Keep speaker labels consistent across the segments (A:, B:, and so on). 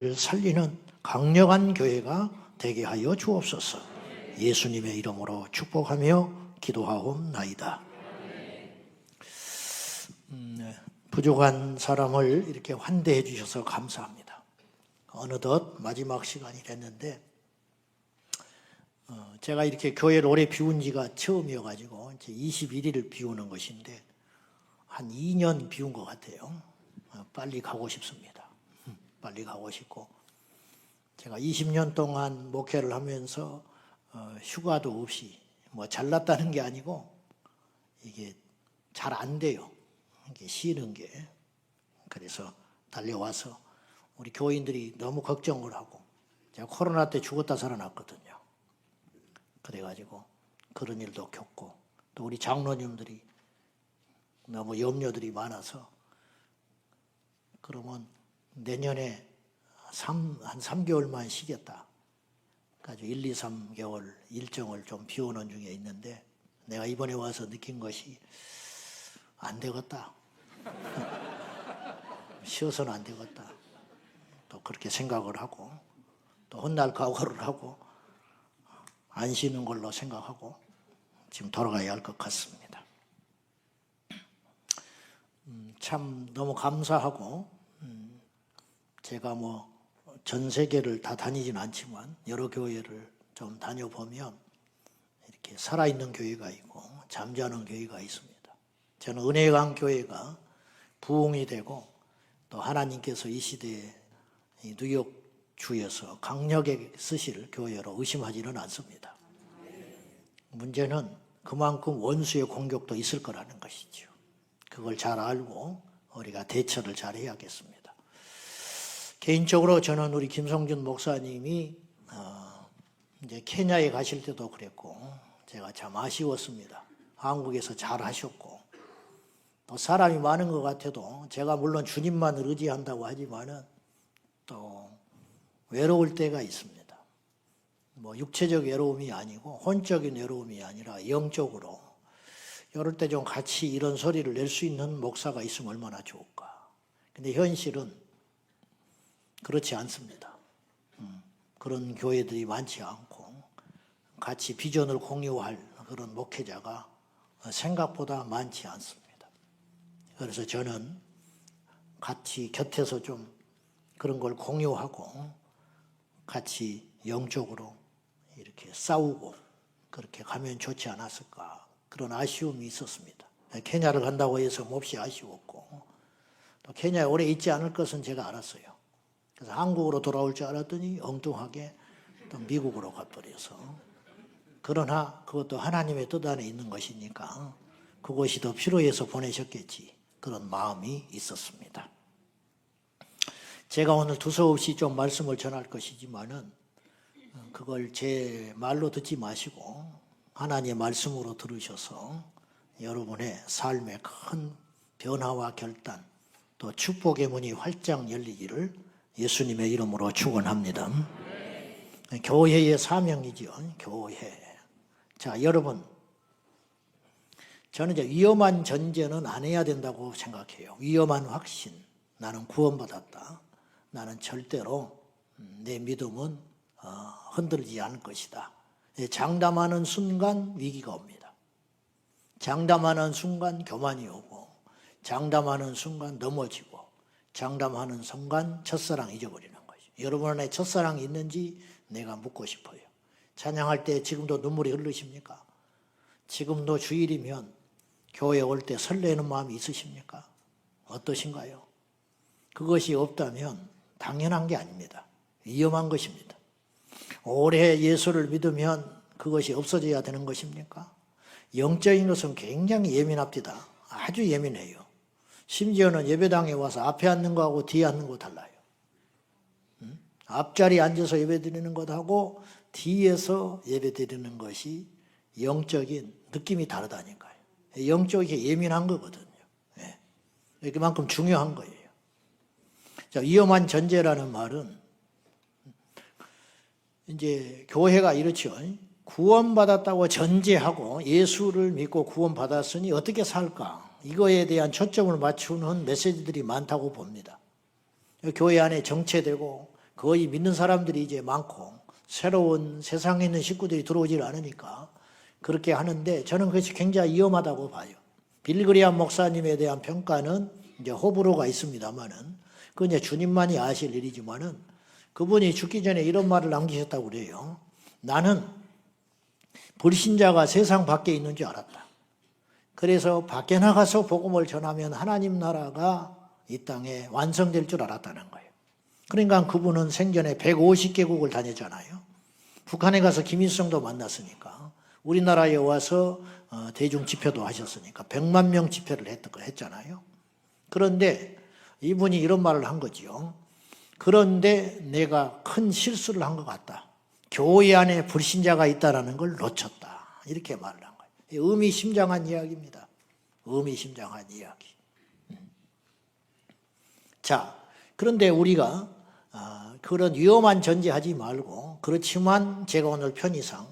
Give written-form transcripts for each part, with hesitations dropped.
A: 살리는 강력한 교회가 되게 하여 주옵소서. 예수님의 이름으로 축복하며 기도하옵나이다. 부족한 사람을 이렇게 환대해 주셔서 감사합니다. 어느덧 마지막 시간이 됐는데 제가 이렇게 교회를 오래 비운 지가 처음이어가지고 이제 21일을 비우는 것인데 한 2년 비운 것 같아요. 빨리 가고 싶습니다. 빨리 가고 싶고, 제가 20년 동안 목회를 하면서 휴가도 없이 뭐 잘났다는 게 아니고 이게 잘 안 돼요. 이게 쉬는 게. 그래서 달려와서 우리 교인들이 너무 걱정을 하고, 제가 코로나 때 죽었다 살아났거든요. 그래가지고 그런 일도 겪고, 또 우리 장로님들이 너무 염려들이 많아서, 그러면 내년에 한 3개월만 쉬겠다. 그래서 1, 2, 3개월 일정을 좀 비우는 중에 있는데, 내가 이번에 와서 느낀 것이 안 되겠다. 쉬어서는 안 되겠다. 또 그렇게 생각을 하고, 또 훗날 각오를 하고 안 쉬는 걸로 생각하고 지금 돌아가야 할 것 같습니다. 참 너무 감사하고, 제가 뭐 전 세계를 다 다니진 않지만 여러 교회를 좀 다녀보면 이렇게 살아있는 교회가 있고 잠자는 교회가 있습니다. 저는 은혜의 강 교회가 부흥이 되고, 또 하나님께서 이 시대에 뉴욕 주에서 강력하게 쓰실 교회로 의심하지는 않습니다. 문제는 그만큼 원수의 공격도 있을 거라는 것이죠. 그걸 잘 알고 우리가 대처를 잘 해야겠습니다. 개인적으로 저는 우리 김성준 목사님이 이제 케냐에 가실 때도 그랬고 제가 참 아쉬웠습니다. 한국에서 잘 하셨고, 또 사람이 많은 것 같아도 제가 물론 주님만을 의지한다고 하지만은 또 외로울 때가 있습니다. 뭐 육체적 외로움이 아니고 혼적인 외로움이 아니라 영적으로, 이럴 때 좀 같이 이런 소리를 낼 수 있는 목사가 있으면 얼마나 좋을까. 근데 현실은 그렇지 않습니다. 그런 교회들이 많지 않고 같이 비전을 공유할 그런 목회자가 생각보다 많지 않습니다. 그래서 저는 같이 곁에서 좀 그런 걸 공유하고 같이 영적으로 이렇게 싸우고 그렇게 가면 좋지 않았을까, 그런 아쉬움이 있었습니다. 케냐를 간다고 해서 몹시 아쉬웠고, 또 케냐에 오래 있지 않을 것은 제가 알았어요. 그래서 한국으로 돌아올 줄 알았더니 엉뚱하게 또 미국으로 가버려서, 그러나 그것도 하나님의 뜻 안에 있는 것이니까 그것이 더 필요해서 보내셨겠지, 그런 마음이 있었습니다. 제가 오늘 두서없이 좀 말씀을 전할 것이지만은 그걸 제 말로 듣지 마시고 하나님의 말씀으로 들으셔서 여러분의 삶의 큰 변화와 결단, 또 축복의 문이 활짝 열리기를 예수님의 이름으로 축원합니다. 교회의 사명이죠. 교회. 자, 여러분, 저는 이제 위험한 전제는 안 해야 된다고 생각해요. 위험한 확신, 나는 구원받았다, 나는 절대로 내 믿음은 흔들리지 않을 것이다. 장담하는 순간 위기가 옵니다. 장담하는 순간 교만이 오고, 장담하는 순간 넘어지고, 장담하는 순간 첫사랑 잊어버리는 거죠. 여러분 안에 첫사랑이 있는지 내가 묻고 싶어요. 찬양할 때 지금도 눈물이 흐르십니까? 지금도 주일이면 교회에 올 때 설레는 마음이 있으십니까? 어떠신가요? 그것이 없다면 당연한 게 아닙니다. 위험한 것입니다. 오래 예수를 믿으면 그것이 없어져야 되는 것입니까? 영적인 것은 굉장히 예민합니다. 아주 예민해요. 심지어는 예배당에 와서 앞에 앉는 거하고 뒤에 앉는 거 달라요. 앞자리에 앉아서 예배 드리는 것하고 뒤에서 예배 드리는 것이 영적인 느낌이 다르다니까요. 영적이 예민한 거거든요. 네. 그만큼 중요한 거예요. 자, 위험한 전제라는 말은 이제 교회가 이렇죠. 구원받았다고 전제하고 예수를 믿고 구원받았으니 어떻게 살까? 이거에 대한 초점을 맞추는 메시지들이 많다고 봅니다. 교회 안에 정체되고 거의 믿는 사람들이 이제 많고 새로운 세상에 있는 식구들이 들어오질 않으니까 그렇게 하는데 저는 그것이 굉장히 위험하다고 봐요. 빌그리암 목사님에 대한 평가는 이제 호불호가 있습니다만은 그건 이제 주님만이 아실 일이지만은 그분이 죽기 전에 이런 말을 남기셨다고 그래요. 나는 불신자가 세상 밖에 있는 줄 알았다. 그래서 밖에 나가서 복음을 전하면 하나님 나라가 이 땅에 완성될 줄 알았다는 거예요. 그러니까 그분은 생전에 150개국을 다녔잖아요. 북한에 가서 김일성도 만났으니까 우리나라에 와서 대중 집회도 하셨으니까 100만 명 집회를 했잖아요. 그런데 이분이 이런 말을 한 거지요. 그런데 내가 큰 실수를 한 것 같다. 교회 안에 불신자가 있다는 걸 놓쳤다. 이렇게 말을 한 거예요. 의미심장한 이야기입니다. 의미심장한 이야기. 자, 그런데 우리가 그런 위험한 전제하지 말고 그렇지만 제가 오늘 편의상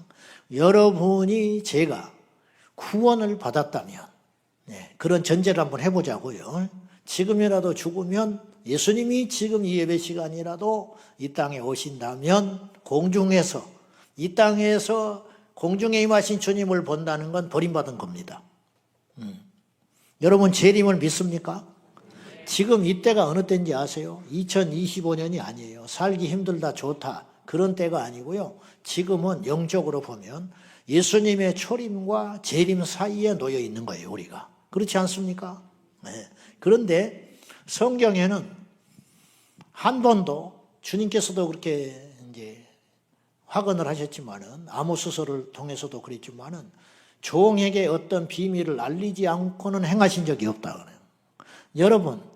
A: 여러분이 제가 구원을 받았다면 그런 전제를 한번 해보자고요. 지금이라도 죽으면 예수님이 지금 이 예배 시간이라도 이 땅에 오신다면 공중에서 이 땅에서 공중에 임하신 주님을 본다는 건 버림받은 겁니다. 여러분 재림을 믿습니까? 지금 이때가 어느 때인지 아세요? 2025년이 아니에요. 살기 힘들다 좋다 그런 때가 아니고요. 지금은 영적으로 보면 예수님의 초림과 재림 사이에 놓여 있는 거예요. 우리가. 그렇지 않습니까? 네. 그런데 성경에는 한 번도 주님께서도 그렇게 이제 확언을 하셨지만은 아모스서를 통해서도 그랬지만은 종에게 어떤 비밀을 알리지 않고는 행하신 적이 없다 그래요. 여러분,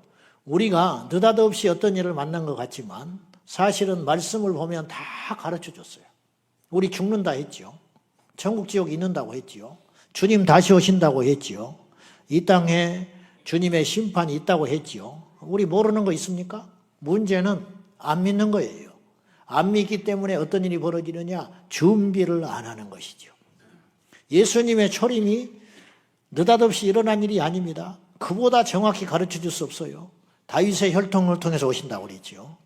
A: 우리가 느닷없이 어떤 일을 만난 것 같지만 사실은 말씀을 보면 다 가르쳐 줬어요. 우리 죽는다 했죠. 천국 지옥 있는다고 했지요. 주님 다시 오신다고 했지요. 이 땅에 주님의 심판이 있다고 했지요. 우리 모르는 거 있습니까? 문제는 안 믿는 거예요. 안 믿기 때문에 어떤 일이 벌어지느냐? 준비를 안 하는 것이죠. 예수님의 초림이 느닷없이 일어난 일이 아닙니다. 그보다 정확히 가르쳐 줄 수 없어요. 다윗의 혈통을 통해서 오신다고 그랬지요.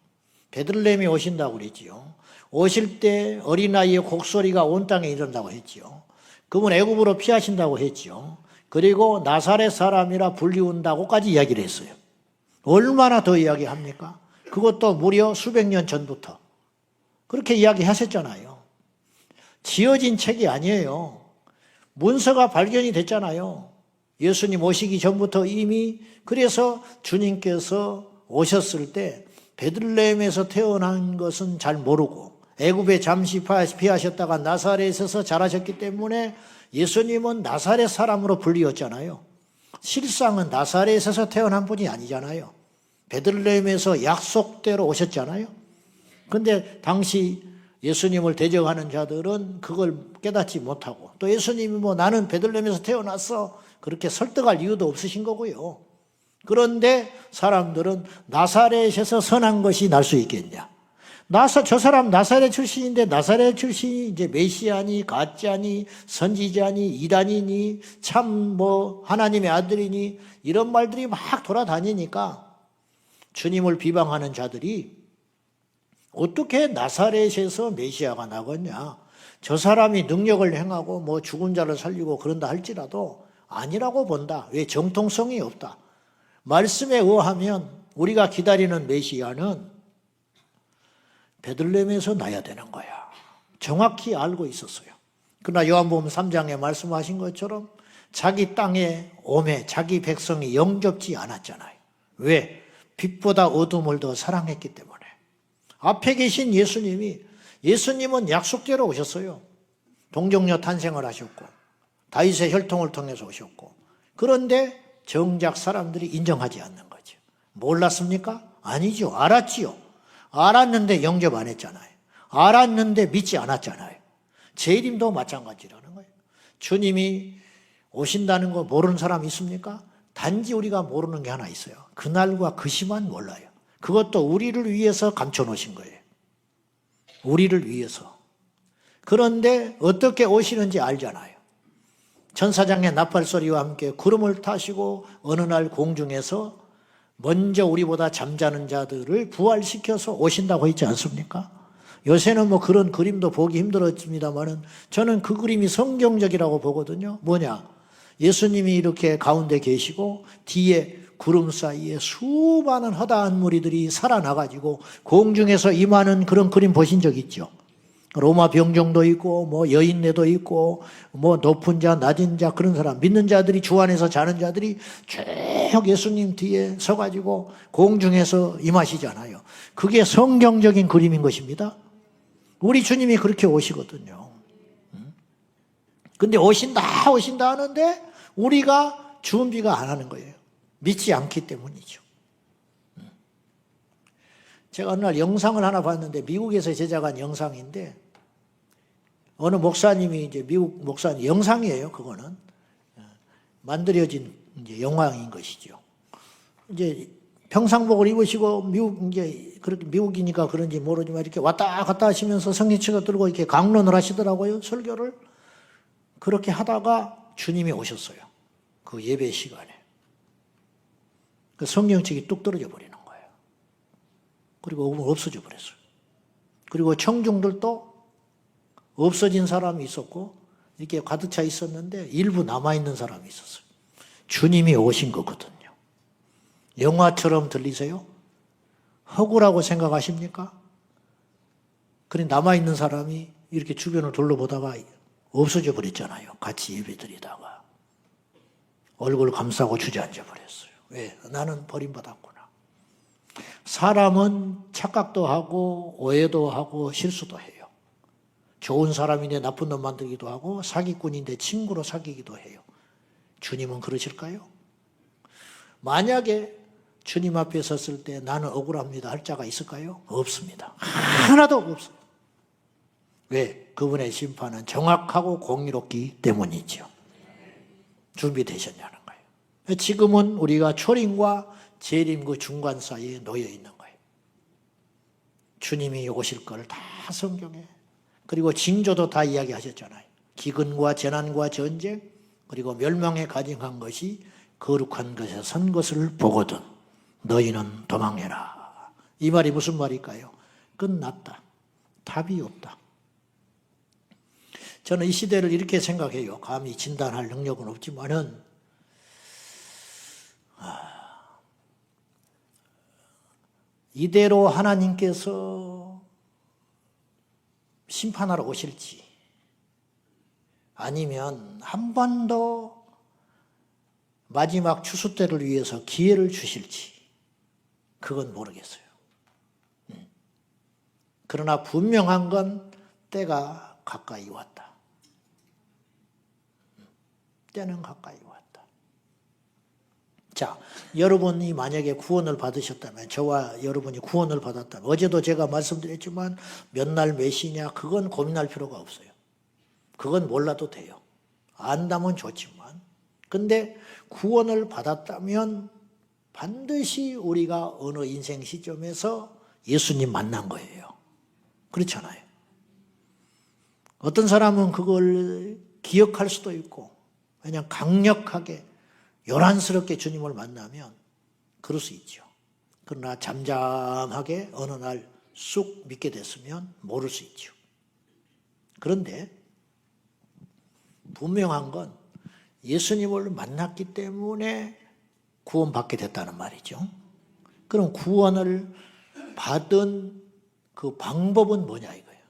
A: 베들레헴에 오신다고 그랬지요. 오실 때 어린아이의 곡소리가 온 땅에 이른다고 했지요. 그분 애굽으로 피하신다고 했지요. 그리고 나사렛 사람이라 불리운다고까지 이야기를 했어요. 얼마나 더 이야기합니까? 그것도 무려 수백 년 전부터 그렇게 이야기하셨잖아요. 지어진 책이 아니에요. 문서가 발견이 됐잖아요. 예수님 오시기 전부터 이미. 그래서 주님께서 오셨을 때 베들레헴에서 태어난 것은 잘 모르고 애굽에 잠시 피하셨다가 나사렛에서 자라셨기 때문에 예수님은 나사렛 사람으로 불리웠잖아요. 실상은 나사렛에서 태어난 분이 아니잖아요. 베들레헴에서 약속대로 오셨잖아요. 그런데 당시 예수님을 대적하는 자들은 그걸 깨닫지 못하고 또 예수님이 뭐 나는 베들레헴에서 태어났어 그렇게 설득할 이유도 없으신 거고요. 그런데 사람들은 나사렛에서 선한 것이 날 수 있겠냐? 저 사람 나사렛 출신인데 나사렛 출신이 이제 메시아니, 가짜니, 선지자니, 이단이니, 참 뭐 하나님의 아들이니 이런 말들이 막 돌아다니니까 주님을 비방하는 자들이 어떻게 나사렛에서 메시아가 나겠냐? 저 사람이 능력을 행하고 뭐 죽은 자를 살리고 그런다 할지라도 아니라고 본다. 왜? 정통성이 없다. 말씀에 의하면 우리가 기다리는 메시아는 베들레헴에서 나야 되는 거야. 정확히 알고 있었어요. 그러나 요한복음 3장에 말씀하신 것처럼 자기 땅에 오매 자기 백성이 영접지 않았잖아요. 왜? 빛보다 어둠을 더 사랑했기 때문에. 앞에 계신 예수님은 약속대로 오셨어요. 동정녀 탄생을 하셨고 다윗의 혈통을 통해서 오셨고 그런데 정작 사람들이 인정하지 않는 거죠. 몰랐습니까? 아니죠. 알았지요. 알았는데 영접 안 했잖아요. 알았는데 믿지 않았잖아요. 재림도 마찬가지라는 거예요. 주님이 오신다는 거 모르는 사람 있습니까? 단지 우리가 모르는 게 하나 있어요. 그날과 그 시만 몰라요. 그것도 우리를 위해서 감춰놓으신 거예요. 우리를 위해서. 그런데 어떻게 오시는지 알잖아요. 천사장의 나팔소리와 함께 구름을 타시고 어느 날 공중에서 먼저 우리보다 잠자는 자들을 부활시켜서 오신다고 했지 않습니까? 요새는 뭐 그런 그림도 보기 힘들었습니다만은 저는 그 그림이 성경적이라고 보거든요. 뭐냐? 예수님이 이렇게 가운데 계시고 뒤에 구름 사이에 수많은 허다한 무리들이 살아나가지고 공중에서 임하는 그런 그림 보신 적 있죠? 로마 병정도 있고 뭐 여인네도 있고 뭐 높은 자 낮은 자 그런 사람 믿는 자들이 주 안에서 자는 자들이 쭉 예수님 뒤에 서가지고 공중에서 임하시잖아요. 그게 성경적인 그림인 것입니다. 우리 주님이 그렇게 오시거든요. 근데 오신다 하는데 우리가 준비가 안 하는 거예요. 믿지 않기 때문이죠. 제가 어느 날 영상을 하나 봤는데 미국에서 제작한 영상인데 어느 목사님이 이제 미국 목사님 영상이에요. 그거는 만들어진 이제 영화인 것이죠. 이제 평상복을 입으시고 미국 이제 그렇게 미국이니까 그런지 모르지만 이렇게 왔다 갔다 하시면서 성경책을 들고 이렇게 강론을 하시더라고요. 설교를 그렇게 하다가 주님이 오셨어요. 그 예배 시간에 그 성경책이 뚝 떨어져 버리는 거예요. 그리고 없어져 버렸어요. 그리고 청중들도 없어진 사람이 있었고 이렇게 가득 차 있었는데 일부 남아있는 사람이 있었어요. 주님이 오신 거거든요. 영화처럼 들리세요? 허구라고 생각하십니까? 그래 남아있는 사람이 이렇게 주변을 둘러보다가 없어져 버렸잖아요. 같이 예배드리다가 얼굴 감싸고 주저앉아 버렸어요. 왜? 나는 버림받았구나. 사람은 착각도 하고 오해도 하고 실수도 해요. 좋은 사람인데 나쁜 놈 만들기도 하고 사기꾼인데 친구로 사귀기도 해요. 주님은 그러실까요? 만약에 주님 앞에 섰을 때 나는 억울합니다 할 자가 있을까요? 없습니다. 하나도 없어요. 왜? 그분의 심판은 정확하고 공의롭기 때문이죠. 준비되셨냐는 거예요. 지금은 우리가 초림과 재림 그 중간 사이에 놓여 있는 거예요. 주님이 오실 걸 다 성경에 그리고 징조도 다 이야기하셨잖아요. 기근과 재난과 전쟁 그리고 멸망에 가증한 것이 거룩한 것에 선 것을 보거든 너희는 도망해라. 이 말이 무슨 말일까요? 끝났다. 답이 없다. 저는 이 시대를 이렇게 생각해요. 감히 진단할 능력은 없지만은 이대로 하나님께서 심판하러 오실지 아니면 한 번 더 마지막 추수 때를 위해서 기회를 주실지 그건 모르겠어요. 그러나 분명한 건 때가 가까이 왔다. 때는 가까이 왔다. 자, 여러분이 만약에 구원을 받으셨다면 저와 여러분이 구원을 받았다면 어제도 제가 말씀드렸지만 몇 날 몇 시냐 그건 고민할 필요가 없어요. 그건 몰라도 돼요. 안다면 좋지만 근데 구원을 받았다면 반드시 우리가 어느 인생 시점에서 예수님 만난 거예요. 그렇잖아요. 어떤 사람은 그걸 기억할 수도 있고 그냥 강력하게 요란스럽게 주님을 만나면 그럴 수 있죠. 그러나 잠잠하게 어느 날 쑥 믿게 됐으면 모를 수 있죠. 그런데 분명한 건 예수님을 만났기 때문에 구원받게 됐다는 말이죠. 그럼 구원을 받은 그 방법은 뭐냐 이거예요.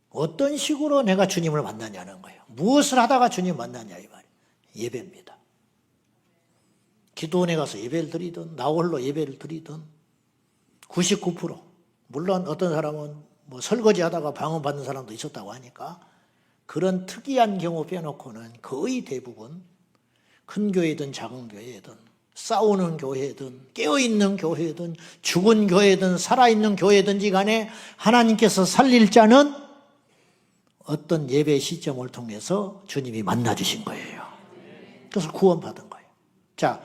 A: 어떤 식으로 내가 주님을 만나냐는 거예요. 무엇을 하다가 주님 만나냐 이 말이에요. 예배입니다. 기도원에 가서 예배를 드리든 나 홀로 예배를 드리든 99% 물론 어떤 사람은 뭐 설거지 하다가 방언받는 사람도 있었다고 하니까 그런 특이한 경우 빼놓고는 거의 대부분 큰 교회든 작은 교회든 싸우는 교회든 깨어있는 교회든 죽은 교회든 살아있는 교회든지 간에 하나님께서 살릴 자는 어떤 예배 시점을 통해서 주님이 만나주신 거예요. 그래서 구원받은 거예요. 자,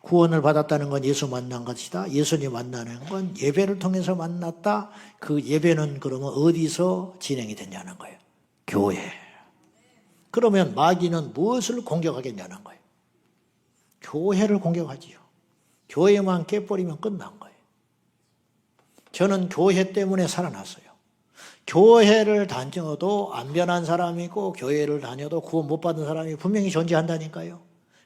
A: 구원을 받았다는 건 예수 만난 것이다. 예수님 만나는 건 예배를 통해서 만났다. 그 예배는 그러면 어디서 진행이 됐냐는 거예요. 교회. 그러면 마귀는 무엇을 공격하겠냐는 거예요. 교회를 공격하지요. 교회만 깨버리면 끝난 거예요. 저는 교회 때문에 살아났어요. 교회를 다녀도 안 변한 사람이고 교회를 다녀도 구원 못 받은 사람이 분명히 존재한다니까요.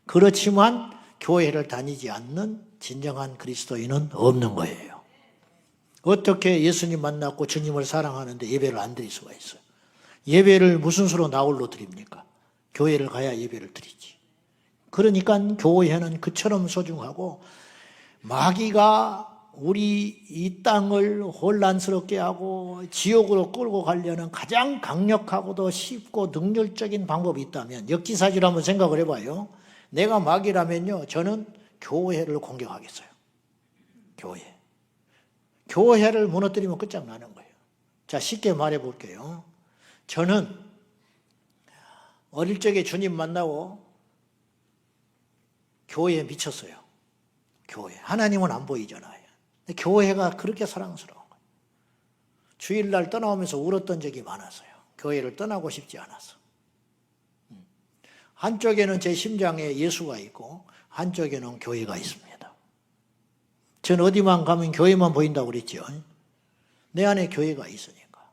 A: 그렇지만 교회를 다니지 않는 진정한 그리스도인은 없는 거예요. 어떻게 예수님 만났고 주님을 사랑하는데 예배를 안 드릴 수가 있어요? 예배를 무슨 수로 나홀로 드립니까? 교회를 가야 예배를 드리지. 그러니까 교회는 그처럼 소중하고 마귀가 우리 이 땅을 혼란스럽게 하고 지옥으로 끌고 가려는 가장 강력하고도 쉽고 능률적인 방법이 있다면 역지사지로 한번 생각을 해봐요. 내가 마귀라면요, 저는 교회를 공격하겠어요. 교회를 무너뜨리면 끝장나는 거예요. 자, 쉽게 말해 볼게요. 저는 어릴 적에 주님 만나고 교회에 미쳤어요. 교회. 하나님은 안 보이잖아요. 근데 교회가 그렇게 사랑스러운 거예요. 주일날 떠나오면서 울었던 적이 많았어요. 교회를 떠나고 싶지 않아서. 한쪽에는 제 심장에 예수가 있고 한쪽에는 교회가 있습니다. 전 어디만 가면 교회만 보인다고 그랬죠. 내 안에 교회가 있으니까.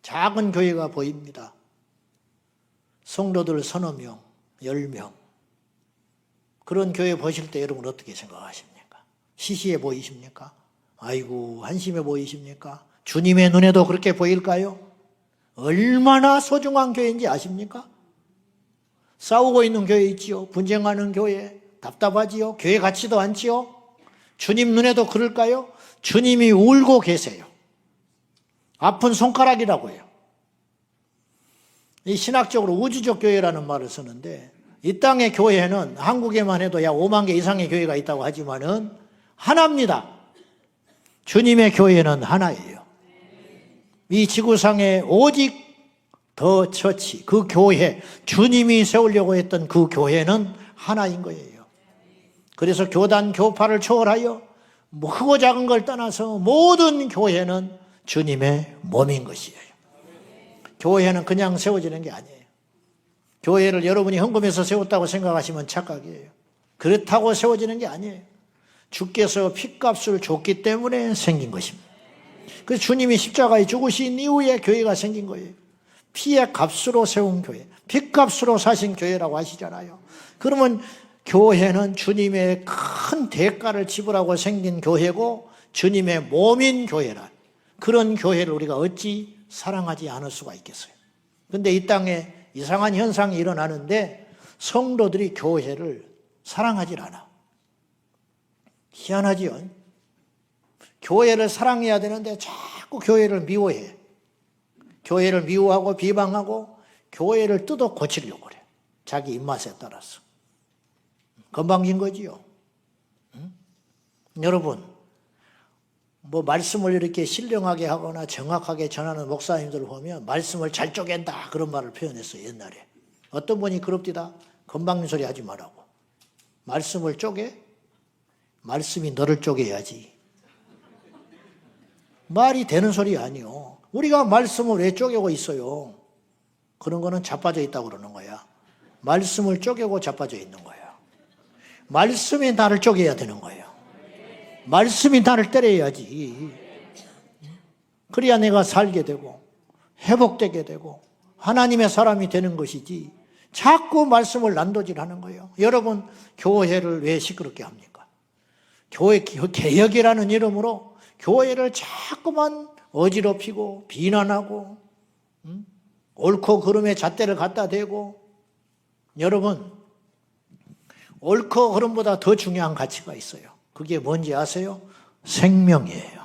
A: 작은 교회가 보입니다. 성도들 서너 명, 10명. 그런 교회 보실 때 여러분 어떻게 생각하십니까? 시시해 보이십니까? 아이고, 한심해 보이십니까? 주님의 눈에도 그렇게 보일까요? 얼마나 소중한 교회인지 아십니까? 싸우고 있는 교회 있지요. 분쟁하는 교회. 답답하지요. 교회 같지도 않지요. 주님 눈에도 그럴까요? 주님이 울고 계세요. 아픈 손가락이라고 해요. 이 신학적으로 우주적 교회라는 말을 쓰는데 이 땅의 교회는 한국에만 해도 약 5만 개 이상의 교회가 있다고 하지만은 하나입니다. 주님의 교회는 하나예요. 이 지구상에 오직 더 처치, 그 교회, 주님이 세우려고 했던 그 교회는 하나인 거예요. 그래서 교단, 교파를 초월하여 뭐 크고 작은 걸 떠나서 모든 교회는 주님의 몸인 것이에요. 교회는 그냥 세워지는 게 아니에요. 교회를 여러분이 헌금해서 세웠다고 생각하시면 착각이에요. 그렇다고 세워지는 게 아니에요. 주께서 핏값을 줬기 때문에 생긴 것입니다. 그래서 주님이 십자가에 죽으신 이후에 교회가 생긴 거예요. 피의 값으로 세운 교회, 핏값으로 사신 교회라고 하시잖아요. 그러면 교회는 주님의 큰 대가를 지불하고 생긴 교회고 주님의 몸인 교회라. 그런 교회를 우리가 어찌 사랑하지 않을 수가 있겠어요. 그런데 이 땅에 이상한 현상이 일어나는데 성도들이 교회를 사랑하지 않아. 희한하지요. 교회를 사랑해야 되는데 자꾸 교회를 미워해. 교회를 미워하고 비방하고 교회를 뜯어 고치려고 그래. 자기 입맛에 따라서. 건방진 거지요. 여러분, 뭐 말씀을 이렇게 신령하게 하거나 정확하게 전하는 목사님들을 보면 말씀을 잘 쪼갠다 그런 말을 표현했어요. 옛날에. 어떤 분이 그럽디다. 건방진 소리 하지 말라고. 말씀을 쪼개? 말씀이 너를 쪼개야지. 말이 되는 소리 아니요. 우리가 말씀을 왜 쪼개고 있어요? 그런 거는 자빠져 있다고 그러는 거야. 말씀을 쪼개고 자빠져 있는 거야. 말씀이 나를 쪼개야 되는 거예요. 말씀이 나를 때려야지. 그래야 내가 살게 되고 회복되게 되고 하나님의 사람이 되는 것이지 자꾸 말씀을 난도질하는 거예요. 여러분, 교회를 왜 시끄럽게 합니까? 교회 개혁이라는 이름으로 교회를 자꾸만 어지럽히고 비난하고 옳고 그름의 잣대를 갖다 대고. 여러분, 옳고 그름보다 더 중요한 가치가 있어요. 그게 뭔지 아세요? 생명이에요.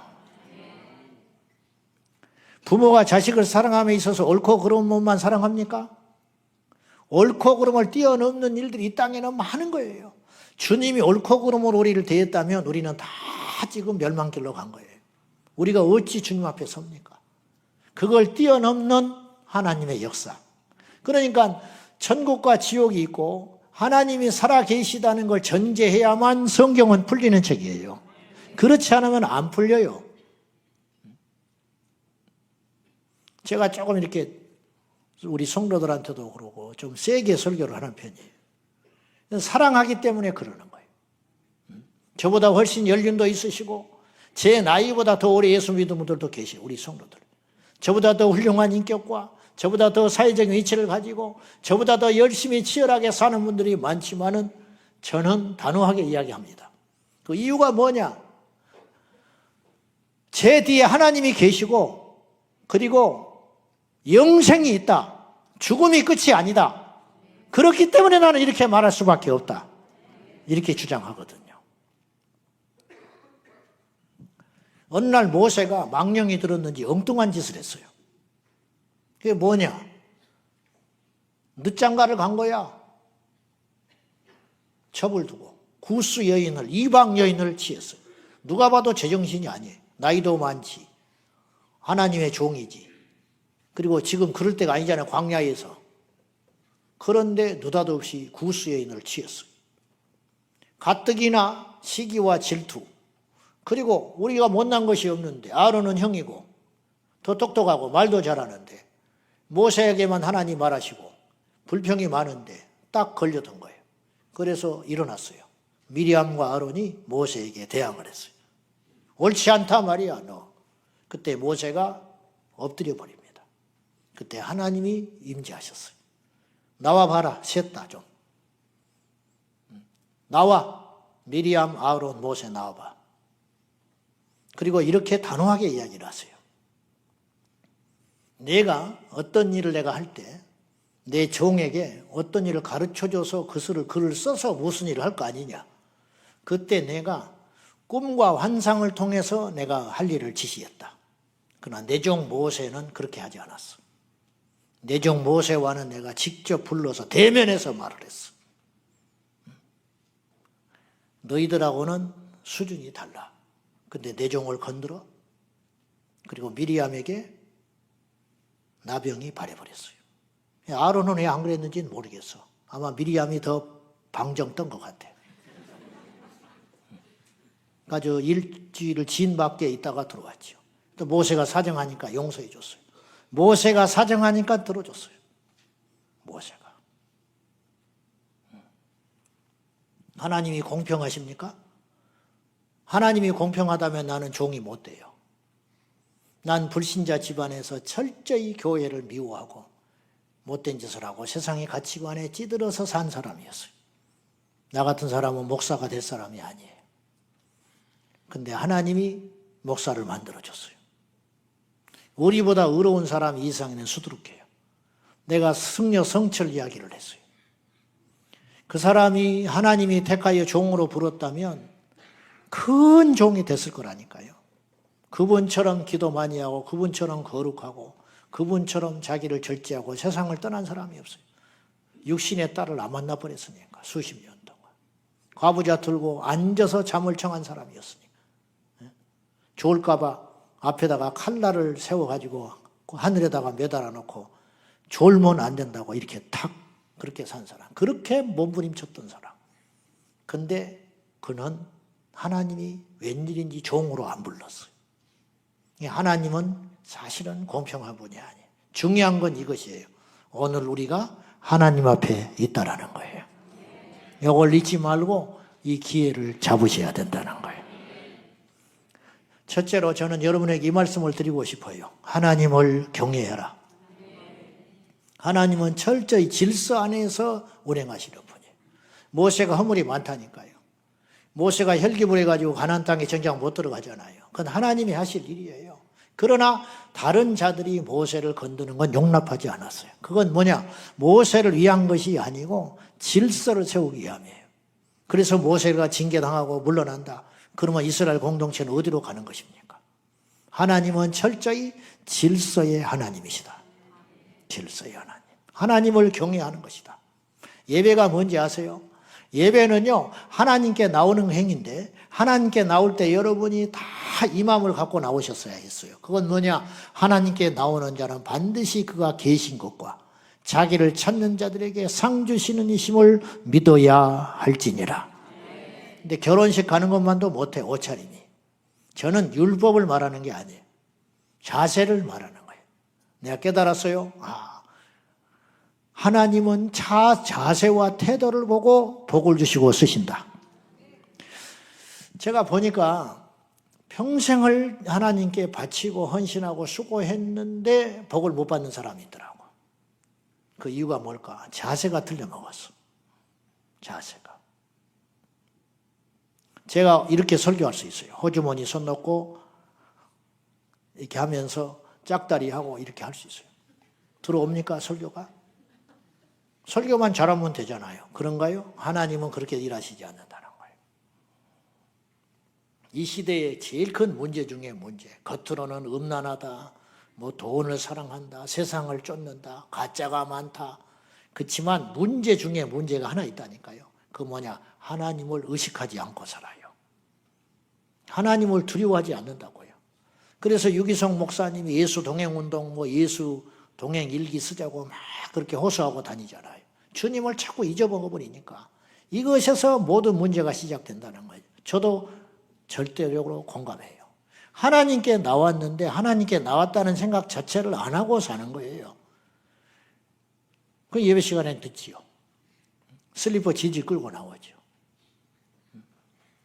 A: 부모가 자식을 사랑함에 있어서 옳고 그름한 것만 사랑합니까? 옳고 그름을 뛰어넘는 일들이 이 땅에는 많은 거예요. 주님이 옳고 그름으로 우리를 대했다면 우리는 다 지금 멸망길로 간 거예요. 우리가 어찌 주님 앞에 섭니까? 그걸 뛰어넘는 하나님의 역사. 그러니까 천국과 지옥이 있고 하나님이 살아 계시다는 걸 전제해야만 성경은 풀리는 책이에요. 그렇지 않으면 안 풀려요. 제가 조금 이렇게 우리 성도들한테도 그러고 좀 세게 설교를 하는 편이에요. 사랑하기 때문에 그러는 거예요. 저보다 훨씬 연륜도 있으시고 제 나이보다 더 오래 예수 믿은 분들도 계시고 우리 성도들. 저보다 더 훌륭한 인격과 저보다 더 사회적인 위치를 가지고 저보다 더 열심히 치열하게 사는 분들이 많지만은 저는 단호하게 이야기합니다. 그 이유가 뭐냐? 제 뒤에 하나님이 계시고 그리고 영생이 있다. 죽음이 끝이 아니다. 그렇기 때문에 나는 이렇게 말할 수밖에 없다. 이렇게 주장하거든요. 어느 날 모세가 망령이 들었는지 엉뚱한 짓을 했어요. 그게 뭐냐? 늦장가를 간 거야. 첩을 두고 구스 여인을, 이방 여인을 취했어요. 누가 봐도 제정신이 아니에요. 나이도 많지. 하나님의 종이지. 그리고 지금 그럴 때가 아니잖아요. 광야에서. 그런데 느닷없이 구스 여인을 취했어요. 가뜩이나 시기와 질투. 그리고 우리가 못난 것이 없는데 아론은 형이고 더 똑똑하고 말도 잘하는데 모세에게만 하나님 말하시고 불평이 많은데 딱 걸려든 거예요. 그래서 일어났어요. 미리암과 아론이 모세에게 대항을 했어요. 옳지 않다 말이야 너. 그때 모세가 엎드려 버립니다. 그때 하나님이 임재하셨어요. 나와 봐라. 셋 다 좀. 나와. 미리암, 아론, 모세 나와봐. 그리고 이렇게 단호하게 이야기를 하세요. 내가 어떤 일을 내가 할 때 내 종에게 어떤 일을 가르쳐줘서 글을 써서 무슨 일을 할 거 아니냐. 그때 내가 꿈과 환상을 통해서 내가 할 일을 지시했다. 그러나 내 종 모세는 그렇게 하지 않았어. 내 종 모세와는 내가 직접 불러서 대면해서 말을 했어. 너희들하고는 수준이 달라. 근데 내 종을 건드려? 그리고 미리암에게 나병이 발해버렸어요. 아론은 왜 안 그랬는지는 모르겠어. 아마 미리암이 더 방정 뜬 것 같아. 그러니까 일주일을 진 밖에 있다가 들어왔죠. 또 모세가 사정하니까 용서해 줬어요. 모세가 사정하니까 들어줬어요. 모세가. 하나님이 공평하십니까? 하나님이 공평하다면 나는 종이 못 돼요. 난 불신자 집안에서 철저히 교회를 미워하고 못된 짓을 하고 세상의 가치관에 찌들어서 산 사람이었어요. 나 같은 사람은 목사가 될 사람이 아니에요. 근데 하나님이 목사를 만들어줬어요. 우리보다 의로운 사람 이상에는 수두룩해요. 내가 승려 성철 이야기를 했어요. 그 사람이 하나님이 택하여 종으로 부렀다면 큰 종이 됐을 거라니까요. 그분처럼 기도 많이 하고 그분처럼 거룩하고 그분처럼 자기를 절제하고 세상을 떠난 사람이 없어요. 육신의 딸을 안 만나버렸으니까 수십 년 동안. 과부자 들고 앉아서 잠을 청한 사람이었으니까. 좋을까 봐 앞에다가 칼날을 세워가지고 하늘에다가 매달아 놓고 졸면 안 된다고 이렇게 탁 그렇게 산 사람. 그렇게 몸부림쳤던 사람. 근데 그는 하나님이 웬일인지 종으로 안 불렀어요. 하나님은 사실은 공평한 분이 아니에요. 중요한 건 이것이에요. 오늘 우리가 하나님 앞에 있다라는 거예요. 이걸 잊지 말고 이 기회를 잡으셔야 된다는 거예요. 첫째로 저는 여러분에게 이 말씀을 드리고 싶어요. 하나님을 경외해라. 하나님은 철저히 질서 안에서 운행하시는 분이에요. 모세가 허물이 많다니까요. 모세가 혈기부려가지고 가나안 땅에 정작 못 들어가잖아요. 그건 하나님이 하실 일이에요. 그러나 다른 자들이 모세를 건드는 건 용납하지 않았어요. 그건 뭐냐? 모세를 위한 것이 아니고 질서를 세우기 위함이에요. 그래서 모세가 징계당하고 물러난다. 그러면 이스라엘 공동체는 어디로 가는 것입니까? 하나님은 철저히 질서의 하나님이시다. 질서의 하나님. 하나님을 경외하는 것이다. 예배가 뭔지 아세요? 예배는요, 하나님께 나오는 행위인데 하나님께 나올 때 여러분이 다 이 마음을 갖고 나오셨어야 했어요. 그건 뭐냐? 하나님께 나오는 자는 반드시 그가 계신 것과 자기를 찾는 자들에게 상 주시는 이심을 믿어야 할지니라. 근데 결혼식 가는 것만도 못해, 옷차림이. 저는 율법을 말하는 게 아니에요. 자세를 말하는 거예요. 내가 깨달았어요. 하나님은 자세와 태도를 보고 복을 주시고 쓰신다. 제가 보니까 평생을 하나님께 바치고 헌신하고 수고했는데 복을 못 받는 사람이 있더라고. 그 이유가 뭘까? 자세가 틀려먹었어. 자세가. 제가 이렇게 설교할 수 있어요. 호주머니 손 넣고 이렇게 하면서 짝다리하고 이렇게 할 수 있어요. 들어옵니까? 설교가? 설교만 잘하면 되잖아요. 그런가요? 하나님은 그렇게 일하시지 않는다는 거예요. 이 시대의 제일 큰 문제 중에 문제. 겉으로는 음란하다, 뭐 돈을 사랑한다, 세상을 쫓는다, 가짜가 많다. 그렇지만 문제 중에 문제가 하나 있다니까요. 그 뭐냐? 하나님을 의식하지 않고 살아요. 하나님을 두려워하지 않는다고요. 그래서 유기성 목사님이 예수 동행운동, 뭐 예수 동행 일기 쓰자고 막 그렇게 호소하고 다니잖아요. 주님을 자꾸 잊어먹어버리니까 이것에서 모든 문제가 시작된다는 거예요. 저도 절대적으로 공감해요. 하나님께 나왔는데 하나님께 나왔다는 생각 자체를 안 하고 사는 거예요. 그 예배 시간에 듣지요. 슬리퍼 지지 끌고 나오죠.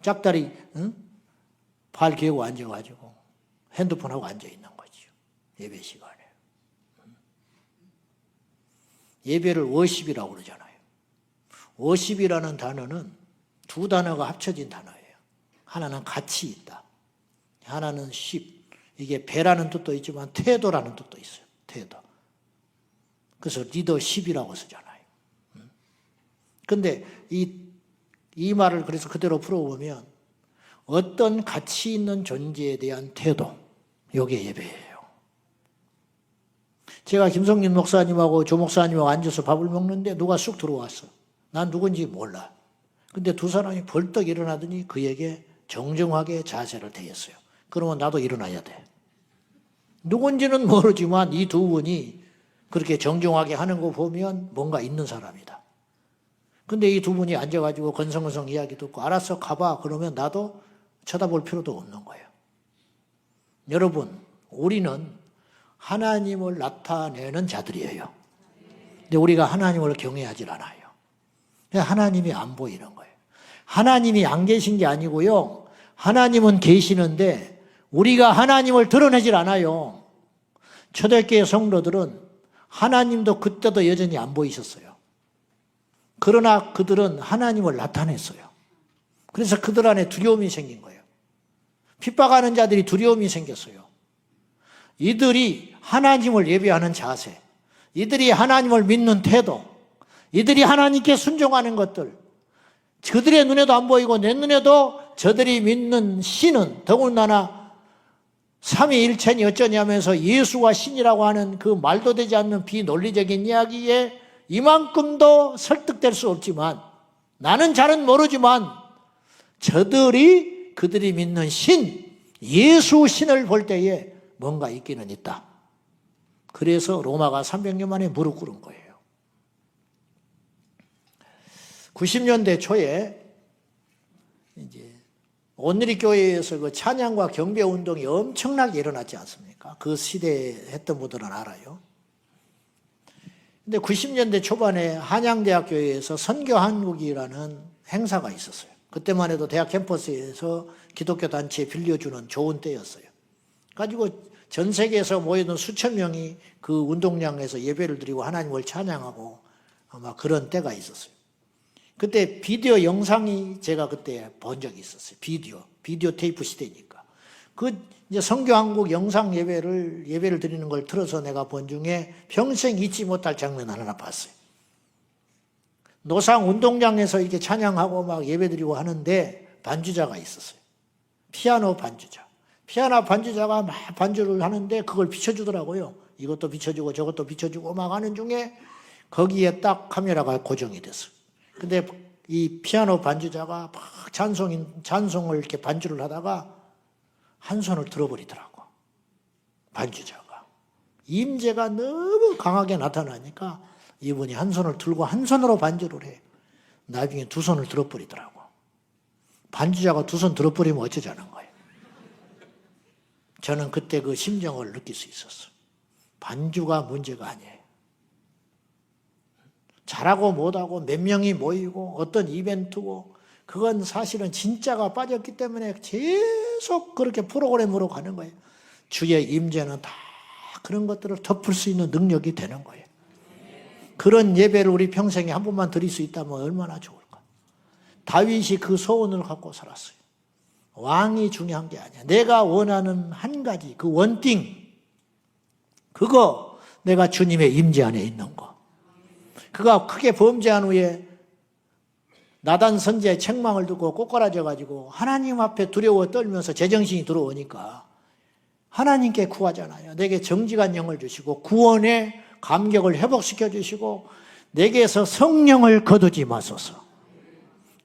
A: 짝다리 발 개고 앉아가지고 핸드폰하고 앉아있는 거죠. 예배 시간에. 예배를 워십이라고 그러잖아요. 워십이라는 단어는 두 단어가 합쳐진 단어예요. 하나는 가치 있다. 하나는 십. 이게 배라는 뜻도 있지만 태도라는 뜻도 있어요. 태도. 그래서 리더십이라고 쓰잖아요. 근데 이 말을 그래서 그대로 풀어보면 어떤 가치 있는 존재에 대한 태도, 이게 예배예요. 제가 김성진 목사님하고 조 목사님하고 앉아서 밥을 먹는데 누가 쑥 들어왔어. 난 누군지 몰라. 근데 두 사람이 벌떡 일어나더니 그에게 정정하게 자세를 대했어요. 그러면 나도 일어나야 돼. 누군지는 모르지만 이 두 분이 그렇게 정정하게 하는 거 보면 뭔가 있는 사람이다. 근데 이 두 분이 앉아가지고 건성건성 이야기 듣고 알았어 가봐 그러면 나도 쳐다볼 필요도 없는 거예요. 여러분, 우리는 하나님을 나타내는 자들이에요. 근데 우리가 하나님을 경외하지 않아요. 하나님이 안 보이는 거예요. 하나님이 안 계신 게 아니고요. 하나님은 계시는데 우리가 하나님을 드러내질 않아요. 초대교회 성도들은 하나님도 그때도 여전히 안 보이셨어요. 그러나 그들은 하나님을 나타냈어요. 그래서 그들 안에 두려움이 생긴 거예요. 핍박하는 자들이 두려움이 생겼어요. 이들이 하나님을 예배하는 자세, 이들이 하나님을 믿는 태도, 이들이 하나님께 순종하는 것들, 그들의 눈에도 안 보이고 내 눈에도 저들이 믿는 신은 더군다나 삼위일체니 어쩌냐면서 예수가 신이라고 하는 그 말도 되지 않는 비논리적인 이야기에 이만큼도 설득될 수 없지만 나는 잘은 모르지만 저들이 그들이 믿는 신, 예수 신을 볼 때에 뭔가 있기는 있다. 그래서 로마가 300년 만에 무릎 꿇은 거예요. 90년대 초에 이제 온누리 교회에서 그 찬양과 경배 운동이 엄청나게 일어났지 않습니까? 그 시대에 했던 분들은 알아요. 근데 90년대 초반에 한양대학교에서 선교한국이라는 행사가 있었어요. 그때만 해도 대학 캠퍼스에서 기독교 단체에 빌려주는 좋은 때였어요. 가지고 전 세계에서 모여든 수천 명이 그 운동장에서 예배를 드리고 하나님을 찬양하고 아마 그런 때가 있었어요. 그때 비디오 영상이 제가 그때 본 적이 있었어요. 비디오 테이프 시대니까. 그 이제 선교한국 영상 예배를 드리는 걸 틀어서 내가 본 중에 평생 잊지 못할 장면 하나 봤어요. 노상 운동장에서 이렇게 찬양하고 막 예배드리고 하는데 반주자가 있었어요. 피아노 반주자. 피아노 반주자가 막 반주를 하는데 그걸 비춰주더라고요. 이것도 비춰주고 저것도 비춰주고 막 하는 중에 거기에 딱 카메라가 고정이 됐어요. 근데 이 피아노 반주자가 막 찬송을 이렇게 반주를 하다가 한 손을 들어버리더라고. 반주자가. 임재가 너무 강하게 나타나니까 이분이 한 손을 들고 한 손으로 반주를 해. 나중에 두 손을 들어버리더라고. 반주자가 두 손 들어버리면 어쩌자는 거예요. 저는 그때 그 심정을 느낄 수 있었어요. 반주가 문제가 아니에요. 잘하고 못하고 몇 명이 모이고 어떤 이벤트고 그건 사실은 진짜가 빠졌기 때문에 계속 그렇게 프로그램으로 가는 거예요. 주의 임재는 다 그런 것들을 덮을 수 있는 능력이 되는 거예요. 그런 예배를 우리 평생에 한 번만 드릴 수 있다면 얼마나 좋을까. 다윗이 그 소원을 갖고 살았어요. 왕이 중요한 게 아니야. 내가 원하는 한 가지, 그 원띵, 그거 내가 주님의 임재 안에 있는 거. 그가 크게 범죄한 후에 나단 선지자의 책망을 듣고 꼬꾸라져가지고 하나님 앞에 두려워 떨면서 제정신이 들어오니까 하나님께 구하잖아요. 내게 정직한 영을 주시고 구원의 감격을 회복시켜 주시고 내게서 성령을 거두지 마소서.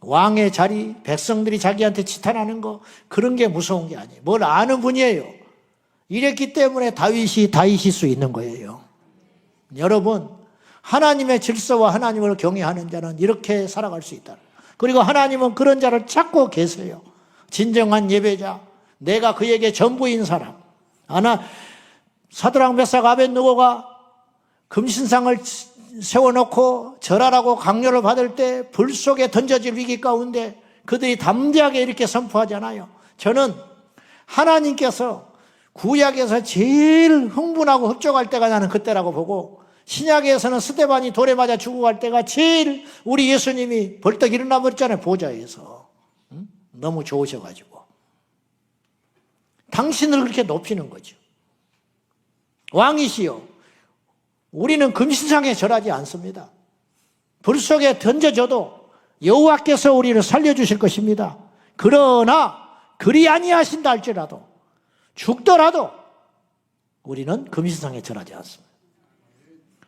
A: 왕의 자리, 백성들이 자기한테 치탄하는 거, 그런 게 무서운 게 아니에요. 뭘 아는 분이에요. 이랬기 때문에 다윗일 수 있는 거예요. 여러분, 하나님의 질서와 하나님을 경외하는 자는 이렇게 살아갈 수 있다. 그리고 하나님은 그런 자를 찾고 계세요. 진정한 예배자, 내가 그에게 전부인 사람. 사드락 메삭 아벳느고가 금신상을 세워놓고 절하라고 강요를 받을 때 불 속에 던져질 위기 가운데 그들이 담대하게 이렇게 선포하잖아요. 저는 하나님께서 구약에서 제일 흥분하고 흡족할 때가 나는 그때라고 보고, 신약에서는 스데반이 돌에 맞아 죽어갈 때가 제일 우리 예수님이 벌떡 일어나 버렸잖아요. 보좌에서. 너무 좋으셔가지고 당신을 그렇게 높이는 거죠. 왕이시여, 우리는 금신상에 절하지 않습니다. 불 속에 던져져도 여호와께서 우리를 살려주실 것입니다. 그러나 그리 아니하신다 할지라도 죽더라도 우리는 금신상에 절하지 않습니다.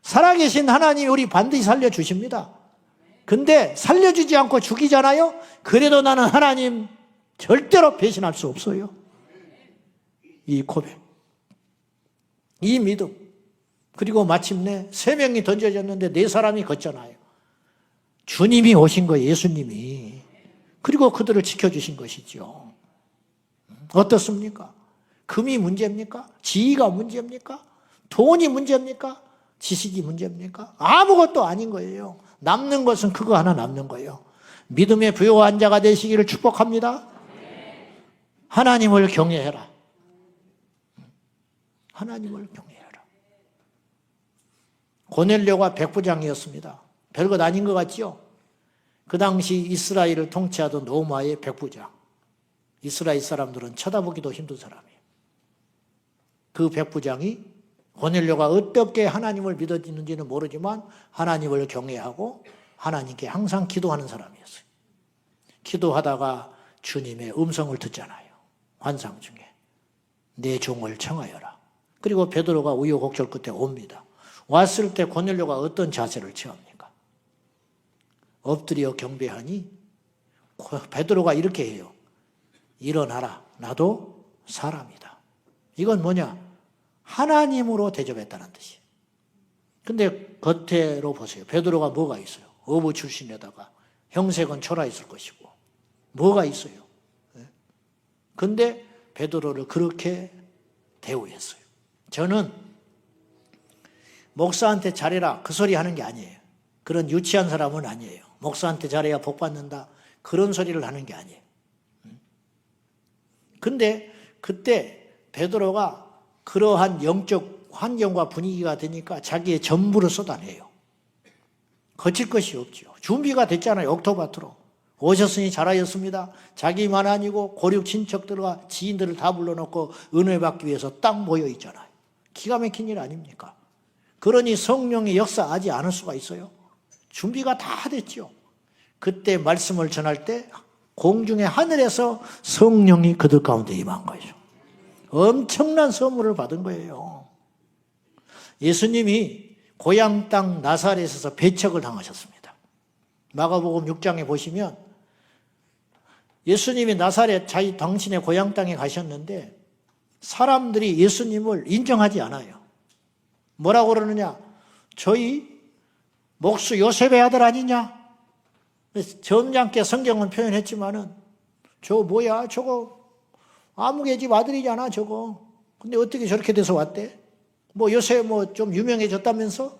A: 살아계신 하나님이 우리 반드시 살려주십니다. 근데 살려주지 않고 죽이잖아요. 그래도 나는 하나님 절대로 배신할 수 없어요. 이 고백, 이 믿음. 그리고 마침내 3명이 던져졌는데 4사람이 걷잖아요. 주님이 오신 거예요. 예수님이. 그리고 그들을 지켜주신 것이죠. 어떻습니까? 금이 문제입니까? 지위가 문제입니까? 돈이 문제입니까? 지식이 문제입니까? 아무것도 아닌 거예요. 남는 것은 그거 하나 남는 거예요. 믿음의 부요한 자가 되시기를 축복합니다. 하나님을 경외해라. 하나님을 경외해라. 고넬료가 백부장이었습니다. 별것 아닌 것 같죠? 그 당시 이스라엘을 통치하던 로마의 백부장. 이스라엘 사람들은 쳐다보기도 힘든 사람이에요. 그 백부장이 고넬료가 어떻게 하나님을 믿어지는지는 모르지만 하나님을 경외하고 하나님께 항상 기도하는 사람이었어요. 기도하다가 주님의 음성을 듣잖아요. 환상 중에. 내 종을 청하여라. 그리고 베드로가 우여곡절 끝에 옵니다. 왔을 때 고넬료가 어떤 자세를 취합니까? 엎드려 경배하니 베드로가 이렇게 해요. 일어나라. 나도 사람이다. 이건 뭐냐? 하나님으로 대접했다는 뜻이에요. 근데 겉으로 보세요. 베드로가 뭐가 있어요? 어부 출신에다가 형색은 초라 있을 것이고 뭐가 있어요? 근데 베드로를 그렇게 대우했어요. 저는 목사한테 잘해라 그 소리 하는 게 아니에요. 그런 유치한 사람은 아니에요. 목사한테 잘해야 복 받는다 그런 소리를 하는 게 아니에요. 근데 그때 베드로가 그러한 영적 환경과 분위기가 되니까 자기의 전부를 쏟아내요. 거칠 것이 없죠. 준비가 됐잖아요. 옥토바트로. 오셨으니 잘하였습니다. 자기만 아니고 고륙 친척들과 지인들을 다 불러놓고 은혜 받기 위해서 딱 모여 있잖아요. 기가 막힌 일 아닙니까? 그러니 성령의 역사하지 않을 수가 있어요. 준비가 다 됐죠. 그때 말씀을 전할 때 공중의 하늘에서 성령이 그들 가운데 임한 거죠. 엄청난 선물을 받은 거예요. 예수님이 고향 땅 나사렛에서 배척을 당하셨습니다. 마가복음 6장에 보시면 예수님이 나사렛 당신의 고향 땅에 가셨는데 사람들이 예수님을 인정하지 않아요. 뭐라고 그러느냐? 저희 목수 요셉의 아들 아니냐? 점잖게 성경은 표현했지만은 저 뭐야 저거 아무개 집 아들이잖아 저거. 근데 어떻게 저렇게 돼서 왔대? 뭐 요새 뭐 좀 유명해졌다면서?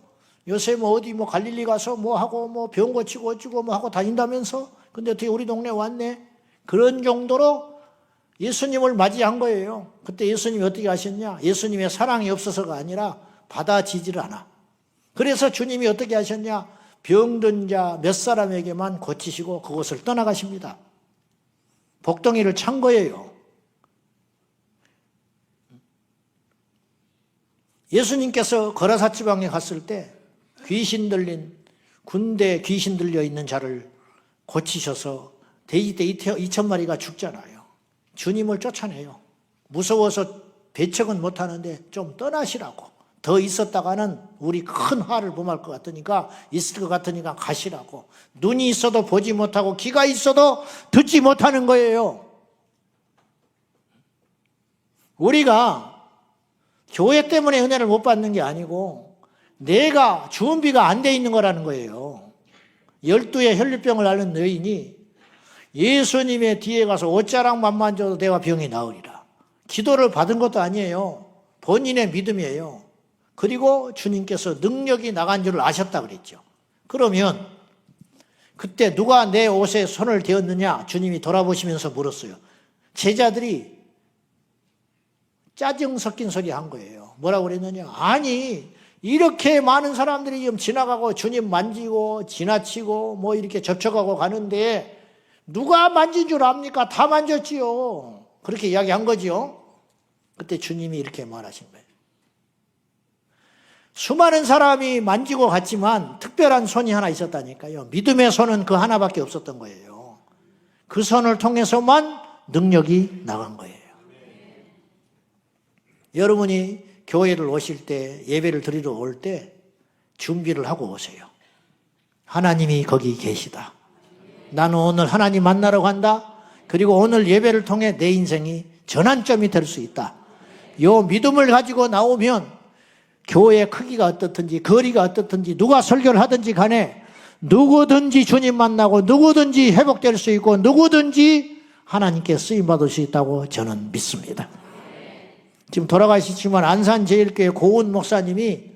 A: 요새 뭐 어디 뭐 갈릴리 가서 뭐 하고 뭐 병 고치고 어쩌고 뭐 하고 다닌다면서? 근데 어떻게 우리 동네에 왔네? 그런 정도로 예수님을 맞이한 거예요. 그때 예수님이 어떻게 하셨냐? 예수님의 사랑이 없어서가 아니라 받아지지를 않아. 그래서 주님이 어떻게 하셨냐? 병든 자 몇 사람에게만 고치시고 그곳을 떠나가십니다. 복덩이를 찬 거예요. 예수님께서 거라사 지방에 갔을 때 귀신 들린, 군대에 귀신 들려 있는 자를 고치셔서 돼지떼 2,000마리가 죽잖아요. 주님을 쫓아내요. 무서워서 배척은 못하는데 좀 떠나시라고. 더 있었다가는 우리 큰 화를 범할 것 같으니까, 있을 것 같으니까 가시라고. 눈이 있어도 보지 못하고 귀가 있어도 듣지 못하는 거예요. 우리가 교회 때문에 은혜를 못 받는 게 아니고 내가 준비가 안 돼 있는 거라는 거예요. 12의 혈류병을 앓는 여인이 예수님의 뒤에 가서 옷자락만 만져도 내가 병이 나으리라. 기도를 받은 것도 아니에요. 본인의 믿음이에요. 그리고 주님께서 능력이 나간 줄을 아셨다 그랬죠. 그러면 그때 누가 내 옷에 손을 대었느냐? 주님이 돌아보시면서 물었어요. 제자들이 짜증 섞인 소리 한 거예요. 뭐라고 그랬느냐? 아니, 이렇게 많은 사람들이 지금 지나가고 주님 만지고 지나치고 뭐 이렇게 접촉하고 가는데 누가 만진 줄 압니까? 다 만졌지요. 그렇게 이야기한 거지요. 그때 주님이 이렇게 말하신 거예요. 수많은 사람이 만지고 갔지만 특별한 손이 하나 있었다니까요. 믿음의 손은 그 하나밖에 없었던 거예요. 그 손을 통해서만 능력이 나간 거예요. 여러분이 교회를 오실 때, 예배를 드리러 올 때 준비를 하고 오세요. 하나님이 거기 계시다. 나는 오늘 하나님 만나러 간다. 그리고 오늘 예배를 통해 내 인생이 전환점이 될 수 있다. 요 믿음을 가지고 나오면 교회의 크기가 어떻든지 거리가 어떻든지 누가 설교를 하든지 간에 누구든지 주님 만나고 누구든지 회복될 수 있고 누구든지 하나님께 쓰임받을 수 있다고 저는 믿습니다. 지금 돌아가시지만 안산제일교회 고은 목사님이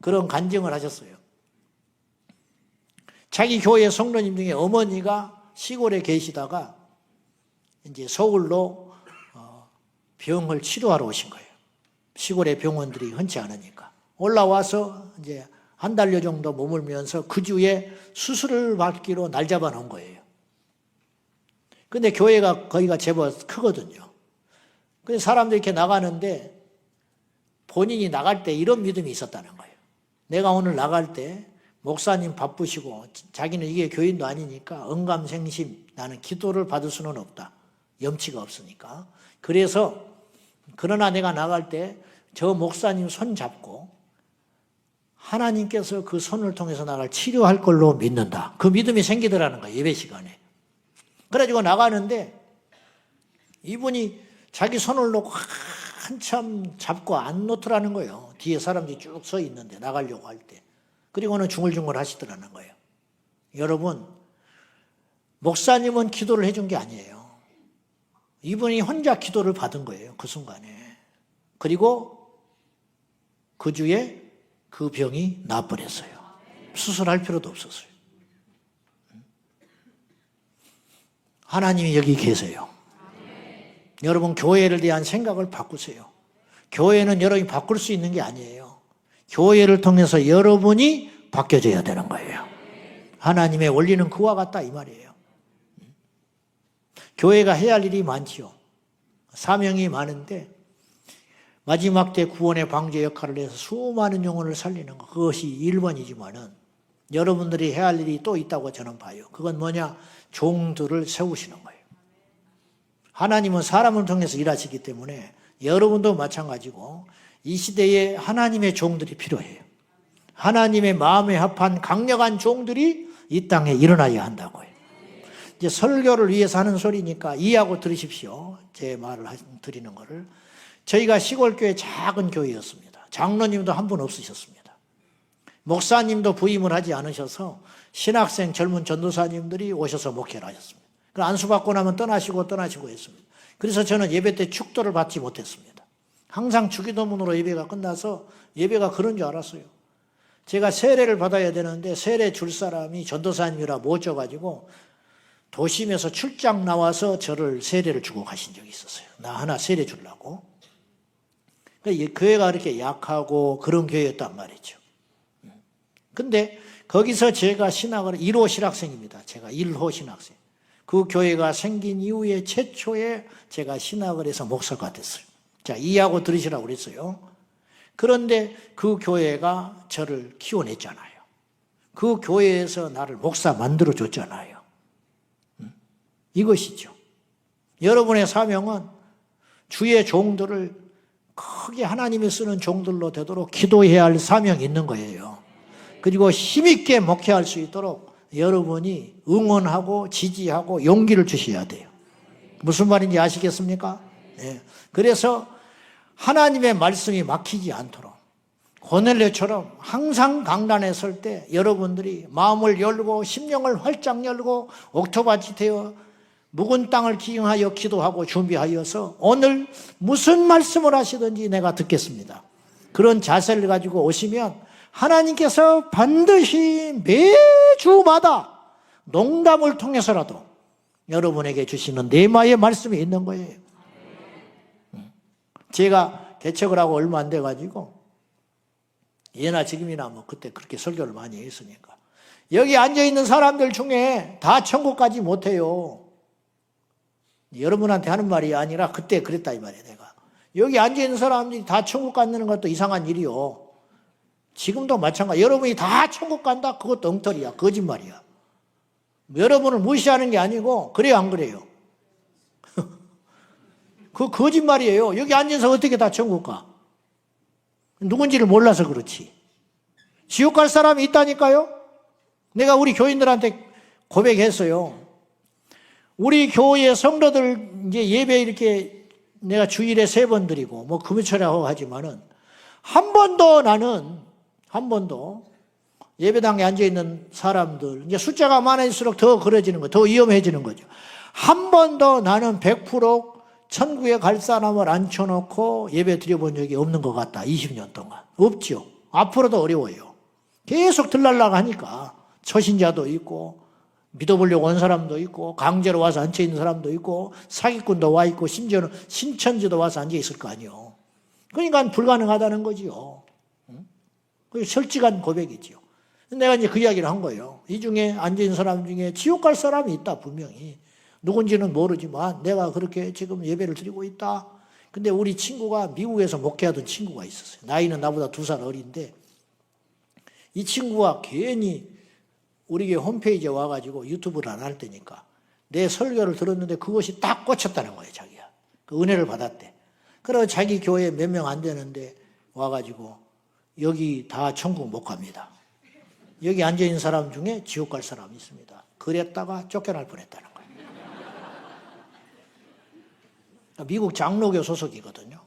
A: 그런 간증을 하셨어요. 자기 교회 성도님 중에 어머니가 시골에 계시다가 이제 서울로 병을 치료하러 오신 거예요. 시골의 병원들이 흔치 않으니까. 올라와서 이제 한 달여 정도 머물면서 그 주에 수술을 받기로 날 잡아 놓은 거예요. 근데 교회가 거기가 제법 크거든요. 근데 사람들이 이렇게 나가는데 본인이 나갈 때 이런 믿음이 있었다는 거예요. 내가 오늘 나갈 때 목사님 바쁘시고 자기는 이게 교인도 아니니까 언감생심, 나는 기도를 받을 수는 없다. 염치가 없으니까. 그래서 그러나 내가 나갈 때 저 목사님 손 잡고 하나님께서 그 손을 통해서 나를 치료할 걸로 믿는다. 그 믿음이 생기더라는 거예요. 예배 시간에. 그래가지고 나가는데 이분이 자기 손을 놓고 한참 잡고 안 놓더라는 거예요. 뒤에 사람들이 쭉 서 있는데 나가려고 할 때. 그리고는 중얼중얼 하시더라는 거예요. 여러분, 목사님은 기도를 해준 게 아니에요. 이분이 혼자 기도를 받은 거예요. 그 순간에. 그리고 그 주에 그 병이 나버렸어요. 수술할 필요도 없었어요. 하나님이 여기 계세요. 여러분, 교회를 대한 생각을 바꾸세요. 교회는 여러분이 바꿀 수 있는 게 아니에요. 교회를 통해서 여러분이 바뀌어져야 되는 거예요. 하나님의 원리는 그와 같다 이 말이에요. 교회가 해야 할 일이 많지요. 사명이 많은데 마지막 때 구원의 방제 역할을 해서 수많은 영혼을 살리는 것, 그것이 1번이지만은 여러분들이 해야 할 일이 또 있다고 저는 봐요. 그건 뭐냐? 종들을 세우시는 거예요. 하나님은 사람을 통해서 일하시기 때문에 여러분도 마찬가지고 이 시대에 하나님의 종들이 필요해요. 하나님의 마음에 합한 강력한 종들이 이 땅에 일어나야 한다고요. 이제 설교를 위해서 하는 소리니까 이해하고 들으십시오. 제 말을 드리는 거를. 저희가 시골교회 작은 교회였습니다. 장로님도 한 분 없으셨습니다. 목사님도 부임을 하지 않으셔서 신학생 젊은 전도사님들이 오셔서 목회를 하셨습니다. 안수받고 나면 떠나시고 했습니다. 그래서 저는 예배 때 축도를 받지 못했습니다. 항상 주기도문으로 예배가 끝나서 예배가 그런 줄 알았어요. 제가 세례를 받아야 되는데 세례 줄 사람이 전도사님이라 못 줘가지고 도심에서 출장 나와서 저를 세례를 주고 가신 적이 있었어요. 나 하나 세례 주려고. 교회가 그렇게 약하고 그런 교회였단 말이죠. 근데 거기서 제가 신학을 1호 신학생입니다. 제가 1호 신학생. 그 교회가 생긴 이후에 최초에 제가 신학을 해서 목사가 됐어요. 자, 이해하고 들으시라고 그랬어요. 그런데 그 교회가 저를 키워냈잖아요. 그 교회에서 나를 목사 만들어줬잖아요. 이것이죠. 여러분의 사명은 주의 종들을 크게 하나님이 쓰는 종들로 되도록 기도해야 할 사명이 있는 거예요. 그리고 힘있게 목회할 수 있도록 여러분이 응원하고 지지하고 용기를 주셔야 돼요. 무슨 말인지 아시겠습니까? 네. 그래서 하나님의 말씀이 막히지 않도록 고넬료처럼 항상 강단에 설 때 여러분들이 마음을 열고 심령을 활짝 열고 옥토밭이 되어 묵은 땅을 기경하여 기도하고 준비하여서 오늘 무슨 말씀을 하시든지 내가 듣겠습니다. 그런 자세를 가지고 오시면 하나님께서 반드시 매주마다 농담을 통해서라도 여러분에게 주시는 내마의 말씀이 있는 거예요. 제가 개척을 하고 얼마 안 돼가지고 예나 지금이나 뭐 그때 그렇게 설교를 많이 했으니까 여기 앉아있는 사람들 중에 다 천국 가지 못해요. 여러분한테 하는 말이 아니라 그때 그랬다 이 말이에요. 내가 여기 앉아있는 사람들이 다 천국 가는 것도 이상한 일이요. 지금도 마찬가지. 여러분이 다 천국 간다? 그것도 엉터리야. 거짓말이야. 여러분을 무시하는 게 아니고 그래요 안 그래요? 그 거짓말이에요. 여기 앉아서 어떻게 다 천국 가? 누군지를 몰라서 그렇지. 지옥 갈 사람이 있다니까요? 내가 우리 교인들한테 고백했어요. 우리 교회 성도들 이제 예배 이렇게 내가 주일에 3번 드리고 뭐 금요철이라고 하지만은 한 번도 예배당에 앉아있는 사람들 이제 숫자가 많아질수록 더 그러지는 거죠. 더 위험해지는 거죠. 한 번도 나는 100% 천국에 갈 사람을 앉혀놓고 예배 드려본 적이 없는 것 같다. 20년 동안. 없죠. 앞으로도 어려워요. 계속 들락락 하니까 초신자도 있고 믿어보려고 온 사람도 있고 강제로 와서 앉아있는 사람도 있고 사기꾼도 와 있고 심지어는 신천지도 와서 앉아있을 거 아니에요. 그러니까 불가능하다는 거지요. 그게 솔직한 고백이지요. 내가 이제 그 이야기를 한 거예요. 이 중에 앉아있는 사람 중에 지옥 갈 사람이 있다 분명히. 누군지는 모르지만 내가 그렇게 지금 예배를 드리고 있다. 근데 우리 친구가 미국에서 목회하던 친구가 있었어요. 나이는 나보다 2살 어린데 이 친구가 괜히 우리 교회 홈페이지에 와가지고 유튜브를 안 할 때니까 내 설교를 들었는데 그것이 딱 꽂혔다는 거예요. 자기가. 그 은혜를 받았대. 그래서 자기 교회에 몇 명 안 되는데 와가지고 여기 다 천국 못 갑니다. 여기 앉아있는 사람 중에 지옥 갈 사람이 있습니다. 그랬다가 쫓겨날 뻔했다는 거예요. 미국 장로교 소속이거든요.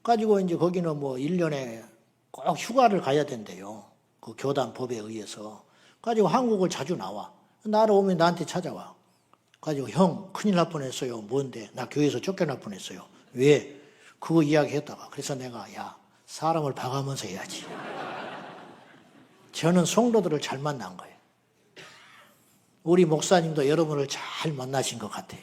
A: 가지고 이제 거기는 뭐 1년에 꼭 휴가를 가야 된대요. 그 교단 법에 의해서. 가지고 한국을 자주 나와. 나를 오면 나한테 찾아와. 가지고 형 큰일 날 뻔했어요. 뭔데? 나 교회에서 쫓겨날 뻔했어요. 왜? 그거 이야기했다가 그래서 내가 야 사람을 봐가면서 해야지. 저는 성도들을 잘 만난 거예요. 우리 목사님도 여러분을 잘 만나신 것 같아요.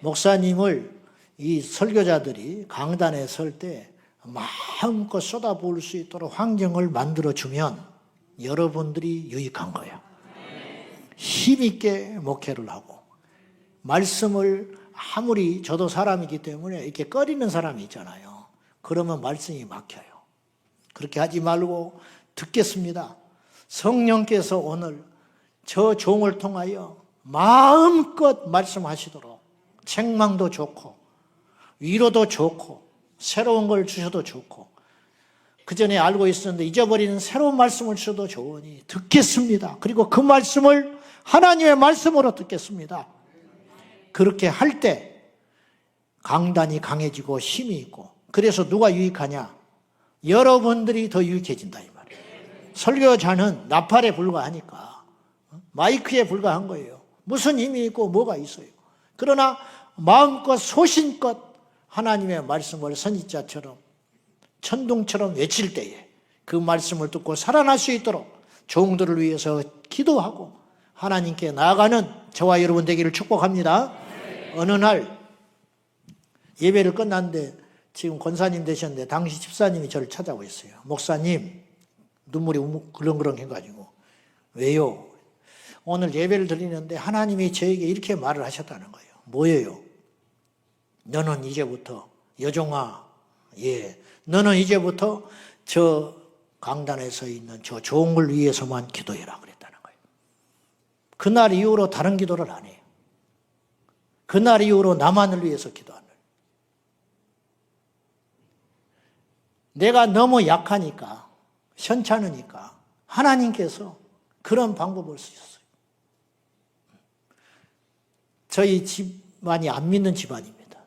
A: 목사님을 이 설교자들이 강단에 설 때 마음껏 쏟아부을 수 있도록 환경을 만들어주면 여러분들이 유익한 거예요. 힘있게 목회를 하고 말씀을 아무리 저도 사람이기 때문에 이렇게 꺼리는 사람이 있잖아요. 그러면 말씀이 막혀요. 그렇게 하지 말고 듣겠습니다. 성령께서 오늘 저 종을 통하여 마음껏 말씀하시도록 책망도 좋고 위로도 좋고 새로운 걸 주셔도 좋고 그전에 알고 있었는데 잊어버리는 새로운 말씀을 주셔도 좋으니 듣겠습니다. 그리고 그 말씀을 하나님의 말씀으로 듣겠습니다. 그렇게 할 때 강단이 강해지고 힘이 있고 그래서 누가 유익하냐? 여러분들이 더 유익해진다 이 말이에요. 설교자는 나팔에 불과하니까 마이크에 불과한 거예요. 무슨 힘이 있고 뭐가 있어요. 그러나 마음껏 소신껏 하나님의 말씀을 선지자처럼 천둥처럼 외칠 때에 그 말씀을 듣고 살아날 수 있도록 종들을 위해서 기도하고 하나님께 나아가는 저와 여러분 되기를 축복합니다. 어느 날 예배를 끝났는데 지금 권사님 되셨는데 당시 집사님이 저를 찾아오고 있어요. 목사님, 눈물이 그렁그렁 해가지고 왜요? 오늘 예배를 드리는데 하나님이 저에게 이렇게 말을 하셨다는 거예요. 뭐예요? 너는 이제부터 여종아, 예, 너는 이제부터 저 강단에 서 있는 저 종을 위해서만 기도해라 그랬다는 거예요. 그날 이후로 다른 기도를 안 해요. 그날 이후로 나만을 위해서 기도 안 해요. 내가 너무 약하니까, 현찮으니까 하나님께서 그런 방법을 쓰셨어요. 저희 집안이 안 믿는 집안입니다.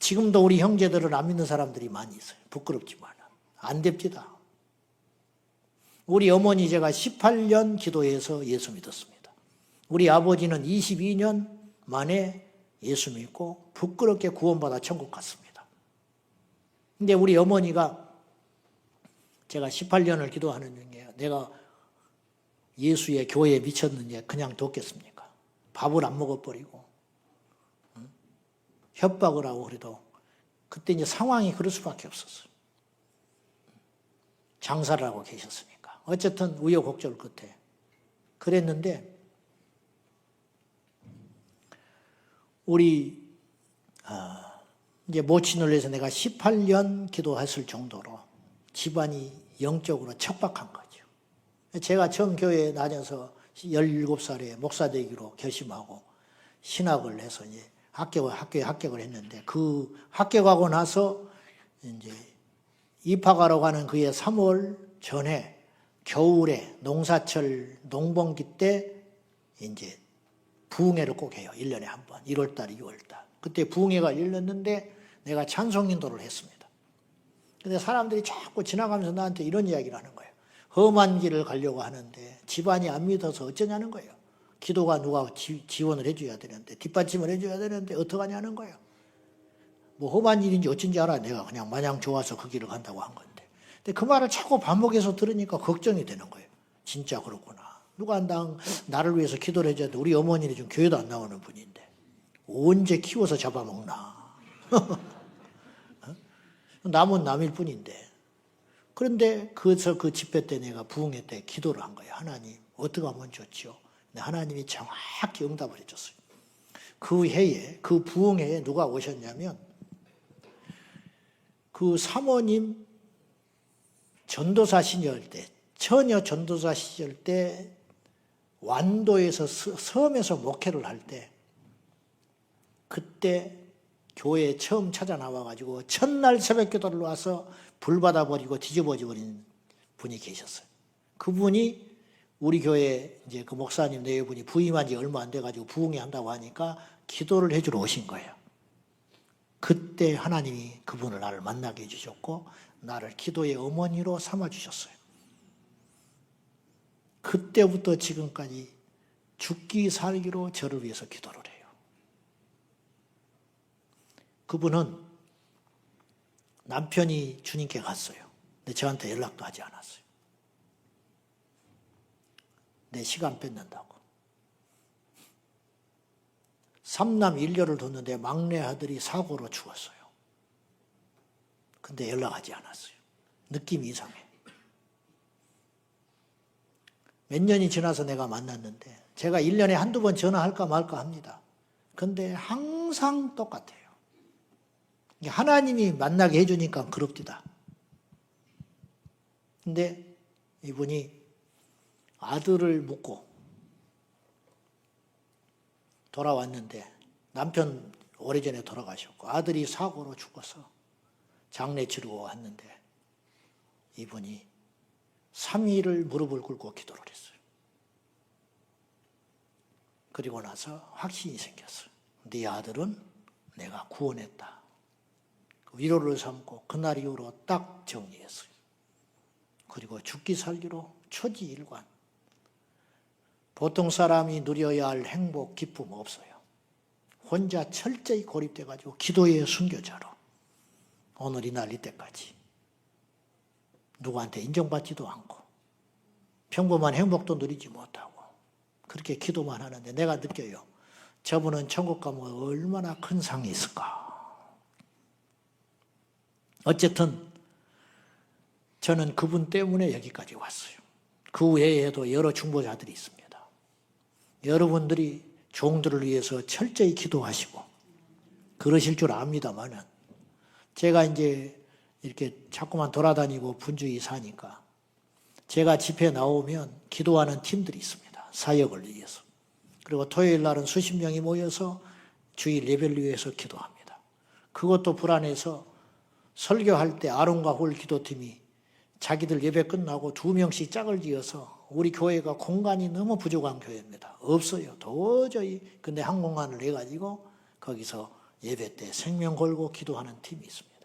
A: 지금도 우리 형제들을 안 믿는 사람들이 많이 있어요. 부끄럽지만 안 됩니다. 우리 어머니 제가 18년 기도해서 예수 믿었습니다. 우리 아버지는 22년 만에 예수 믿고 부끄럽게 구원받아 천국 갔습니다. 근데 우리 어머니가 제가 18년을 기도하는 중에 내가 예수의 교회에 미쳤는지 그냥 뒀겠습니까? 밥을 안 먹어버리고 협박을 하고 그래도 그때 이제 상황이 그럴 수밖에 없었어요. 장사를 하고 계셨으니까. 어쨌든 우여곡절 끝에 그랬는데 우리 이제 모친을 위해서 내가 18년 기도했을 정도로 집안이 영적으로 척박한 거죠. 제가 처음 교회에 다녀서 17살에 목사 되기로 결심하고 신학을 해서 이제 학교에 합격을 했는데 그 합격하고 나서 이제 입학하러 가는 그해 3월 전에 겨울에 농사철 농번기 때 이제 부흥회를 꼭 해요. 1년에 한 번. 1월달, 2월달. 그때 부흥회가 열렸는데 내가 찬송 인도를 했습니다. 근데 사람들이 자꾸 지나가면서 나한테 이런 이야기를 하는 거예요. 험한 길을 가려고 하는데 집안이 안 믿어서 어쩌냐는 거예요. 기도가 누가 지원을 해줘야 되는데 뒷받침을 해줘야 되는데 어떡하냐는 거예요. 뭐 험한 일인지 어쩐지 알아. 내가 그냥 마냥 좋아서 그 길을 간다고 한 건데. 근데 그 말을 자꾸 반복해서 들으니까 걱정이 되는 거예요. 진짜 그렇구나. 누가 나를 위해서 기도를 해줘야 돼. 우리 어머니는 지금 교회도 안 나오는 분인데 언제 키워서 잡아먹나. 남은 남일 뿐인데. 그런데 그 집회 때 내가 부흥회 때 기도를 한 거예요. 하나님 어떻게 하면 좋지요? 근데 하나님이 정확히 응답을 해줬어요. 그 해에 그 부흥회에 누가 오셨냐면 그 사모님 전도사 시절 때 처녀 전도사 시절 때 완도에서 섬에서 목회를 할 때 그때 교회에 처음 찾아 나와가지고 첫날 새벽 기도를 와서 불 받아버리고 뒤집어져 버린 분이 계셨어요. 그분이 우리 교회 이제 그 목사님 네 분이 부임한 지 얼마 안 돼가지고 부흥회 한다고 하니까 기도를 해주러 오신 거예요. 그때 하나님이 그분을 나를 만나게 해주셨고 나를 기도의 어머니로 삼아주셨어요. 그때부터 지금까지 죽기 살기로 저를 위해서 기도를 해요. 그분은 남편이 주님께 갔어요. 근데 저한테 연락도 하지 않았어요. 내 시간 뺏는다고. 3남 1녀를 뒀는데 막내 아들이 사고로 죽었어요. 근데 연락하지 않았어요. 느낌이 이상해. 몇 년이 지나서 내가 만났는데 제가 1년에 한두 번 전화할까 말까 합니다. 근데 항상 똑같아요. 하나님이 만나게 해주니까 그럽디다. 근데 이분이 아들을 묻고 돌아왔는데 남편 오래전에 돌아가셨고 아들이 사고로 죽어서 장례 치르고 왔는데 이분이 3일을 무릎을 꿇고 기도를 했어요. 그리고 나서 확신이 생겼어요. 네 아들은 내가 구원했다. 위로를 삼고 그날 이후로 딱 정리했어요. 그리고 죽기 살기로 초지일관. 보통 사람이 누려야 할 행복, 기쁨 없어요. 혼자 철저히 고립돼가지고 기도의 순교자로 오늘 이날 이때까지 누구한테 인정받지도 않고 평범한 행복도 누리지 못하고 그렇게 기도만 하는데 내가 느껴요. 저분은 천국 가면 얼마나 큰 상이 있을까. 어쨌든 저는 그분 때문에 여기까지 왔어요. 그 외에도 여러 중보자들이 있습니다. 여러분들이 종들을 위해서 철저히 기도하시고 그러실 줄 압니다만은 제가 이제 이렇게 자꾸만 돌아다니고 분주히 사니까 제가 집회 나오면 기도하는 팀들이 있습니다. 사역을 위해서. 그리고 토요일 날은 수십 명이 모여서 주일 예배를 위해서 기도합니다. 그것도 불안해서 설교할 때 아론과 홀 기도팀이 자기들 예배 끝나고 2명씩 짝을 지어서 우리 교회가 공간이 너무 부족한 교회입니다. 없어요. 도저히. 근데 한 공간을 내가지고 거기서 예배 때 생명 걸고 기도하는 팀이 있습니다.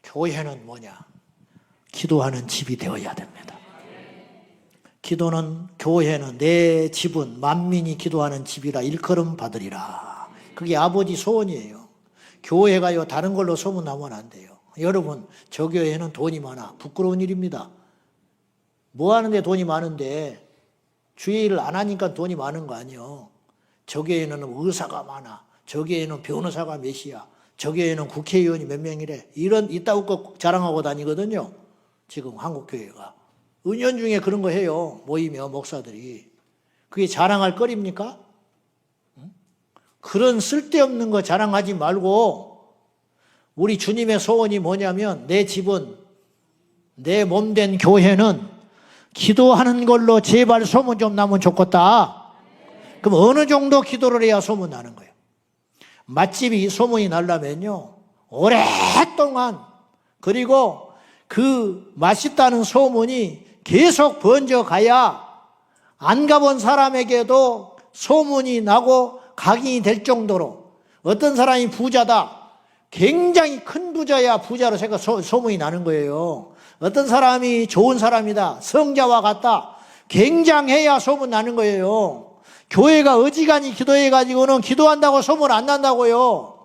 A: 교회는 뭐냐? 기도하는 집이 되어야 됩니다. 기도는, 교회는 내 집은 만민이 기도하는 집이라 일컬음 받으리라. 그게 아버지 소원이에요. 교회가요 다른 걸로 소문나면 안 돼요. 여러분, 저 교회는 돈이 많아. 부끄러운 일입니다. 뭐 하는데 돈이 많은데 주일을 안 하니까 돈이 많은 거 아니에요. 저 교회는 의사가 많아. 저 교회는 변호사가 몇이야. 저 교회는 국회의원이 몇 명이래. 이런 이따위 거 자랑하고 다니거든요. 지금 한국교회가. 은연중에 그런 거 해요. 모이면 목사들이. 그게 자랑할 거리입니까? 그런 쓸데없는 거 자랑하지 말고 우리 주님의 소원이 뭐냐면 내 집은 내 몸된 교회는 기도하는 걸로 제발 소문 좀 나면 좋겠다. 그럼 어느 정도 기도를 해야 소문 나는 거예요. 맛집이 소문이 나려면요 오랫동안 그리고 그 맛있다는 소문이 계속 번져가야 안 가본 사람에게도 소문이 나고 각인이 될 정도로 어떤 사람이 부자다. 굉장히 큰 부자야 부자로 소문이 나는 거예요. 어떤 사람이 좋은 사람이다. 성자와 같다. 굉장해야 소문 나는 거예요. 교회가 어지간히 기도해가지고는 기도한다고 소문 안 난다고요.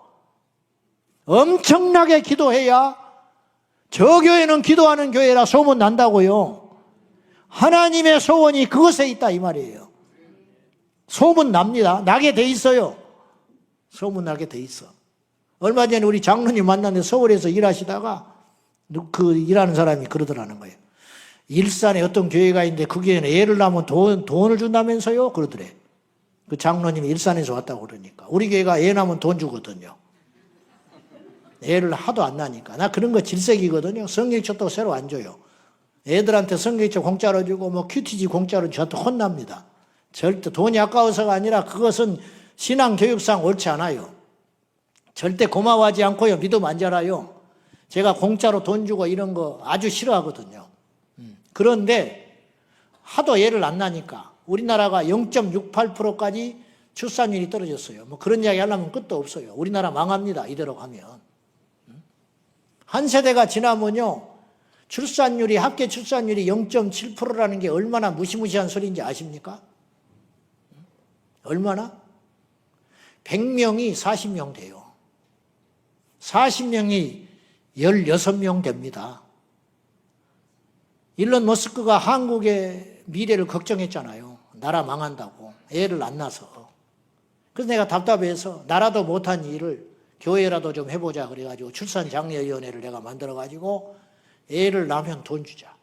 A: 엄청나게 기도해야 저 교회는 기도하는 교회라 소문 난다고요. 하나님의 소원이 그것에 있다 이 말이에요. 소문 납니다. 나게 돼 있어요. 소문 나게 돼 있어. 얼마 전에 우리 장로님 만났는데 서울에서 일하시다가 그 일하는 사람이 그러더라는 거예요. 일산에 어떤 교회가 있는데 그 교회는 애를 낳으면 돈을 준다면서요? 그러더래. 그 장로님이 일산에서 왔다고 그러니까. 우리 교회가 애 낳으면 돈 주거든요. 애를 하도 안 낳으니까. 나 그런 거 질색이거든요. 성경책도 새로 안 줘요. 애들한테 성경책 공짜로 주고 뭐 큐티지 공짜로 저한테 혼납니다. 절대 돈이 아까워서가 아니라 그것은 신앙교육상 옳지 않아요. 절대 고마워하지 않고요. 믿음 안 자라요. 제가 공짜로 돈 주고 이런 거 아주 싫어하거든요. 그런데 하도 애를 안 낳으니까 우리나라가 0.68%까지 출산율이 떨어졌어요. 뭐 그런 이야기 하려면 끝도 없어요. 우리나라 망합니다. 이대로 가면. 한 세대가 지나면요. 출산율이 합계 출산율이 0.7%라는 게 얼마나 무시무시한 소리인지 아십니까? 얼마나? 100명이 40명 돼요. 40명이 16명 됩니다. 일론 머스크가 한국의 미래를 걱정했잖아요. 나라 망한다고. 애를 안 낳아서. 그래서 내가 답답해서 나라도 못한 일을 교회라도 좀 해보자 그래가지고 출산장려위원회를 내가 만들어가지고 애를 낳으면 돈 주자.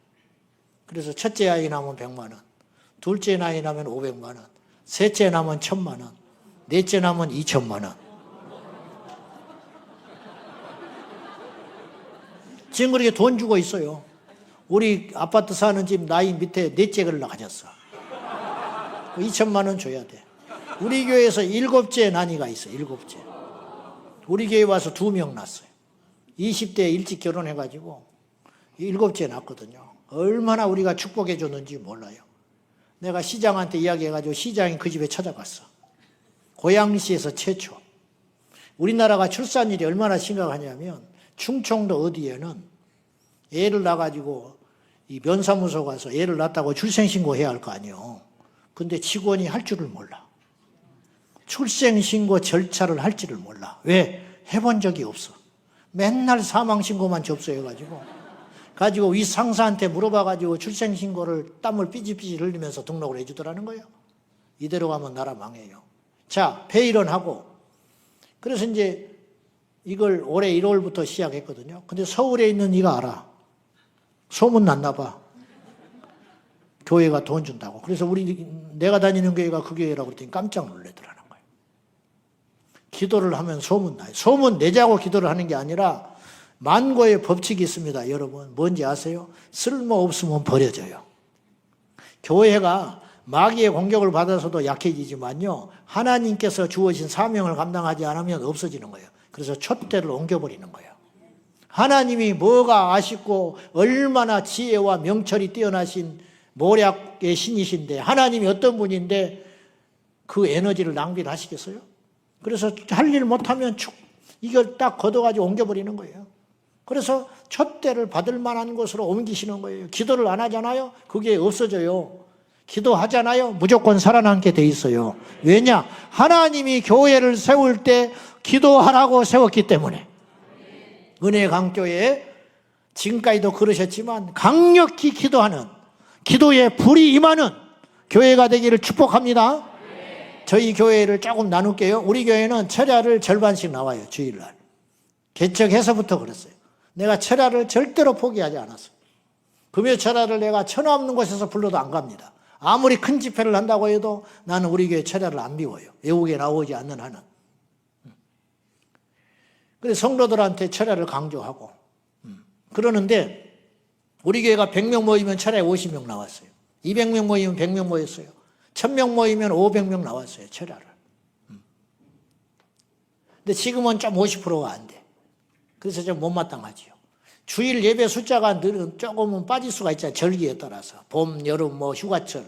A: 그래서 첫째 아이 낳으면 100만 원, 둘째 아이 낳으면 500만 원, 셋째 낳으면 1000만 원, 넷째 낳으면 2000만 원. 지금 그렇게 돈 주고 있어요. 우리 아파트 사는 집 나이 밑에 넷째 걸 가졌어. 2000만 원 줘야 돼. 우리 교회에서 7째 난이가 있어. 7째. 우리 교회 와서 2명 낳았어요. 20대에 일찍 결혼해가지고 7째 낳았거든요. 얼마나 우리가 축복해 줬는지 몰라요. 내가 시장한테 이야기해가지고 시장이 그 집에 찾아갔어. 고양시에서 최초. 우리나라가 출산율이 얼마나 심각하냐면 충청도 어디에는 애를 낳아가지고 이 면사무소 가서 애를 낳았다고 출생신고해야 할 거 아니에요. 근데 직원이 할 줄을 몰라. 출생신고 절차를 할 줄을 몰라. 왜? 해본 적이 없어. 맨날 사망신고만 접수해가지고 가지고 윗상사한테 물어봐가지고 출생신고를 땀을 삐질삐질 흘리면서 등록을 해주더라는 거예요. 이대로 가면 나라 망해요. 자, 폐일원하고 그래서 이제 이걸 올해 1월부터 시작했거든요. 근데 서울에 있는 이가 알아. 소문 났나 봐. 교회가 돈 준다고. 그래서 내가 다니는 교회가 그 교회라고 그랬더니 깜짝 놀라더라는 거예요. 기도를 하면 소문 나요. 소문 내자고 기도를 하는 게 아니라 만고의 법칙이 있습니다. 여러분 뭔지 아세요? 쓸모없으면 버려져요. 교회가 마귀의 공격을 받아서도 약해지지만요, 하나님께서 주어진 사명을 감당하지 않으면 없어지는 거예요. 그래서 촛대를 옮겨버리는 거예요. 하나님이 뭐가 아쉽고 얼마나 지혜와 명철이 뛰어나신 모략의 신이신데, 하나님이 어떤 분인데 그 에너지를 낭비를 하시겠어요? 그래서 할 일 못하면 이걸 딱 걷어가지고 옮겨버리는 거예요. 그래서 촛대를 받을 만한 곳으로 옮기시는 거예요. 기도를 안 하잖아요? 그게 없어져요. 기도하잖아요? 무조건 살아남게 돼 있어요. 왜냐? 하나님이 교회를 세울 때 기도하라고 세웠기 때문에. 은혜 강교회 지금까지도 그러셨지만 강력히 기도하는, 기도에 불이 임하는 교회가 되기를 축복합니다. 저희 교회를 조금 나눌게요. 우리 교회는 철야를 절반씩 나와요. 주일날. 개척해서부터 그랬어요. 내가 철야를 절대로 포기하지 않았어요. 금요 철야를 내가 천하 없는 곳에서 불러도 안 갑니다. 아무리 큰 집회를 한다고 해도 나는 우리 교회 철야를 안 비워요. 외국에 나오지 않는 한은. 그래서 성도들한테 철야를 강조하고. 그러는데 우리 교회가 100명 모이면 철야에 50명 나왔어요. 200명 모이면 100명 모였어요. 1000명 모이면 500명 나왔어요. 철야를. 근데 지금은 좀 50%가 안 돼. 그래서 좀 못마땅하지요. 주일 예배 숫자가 조금은 빠질 수가 있잖아요. 절기에 따라서. 봄, 여름, 휴가철.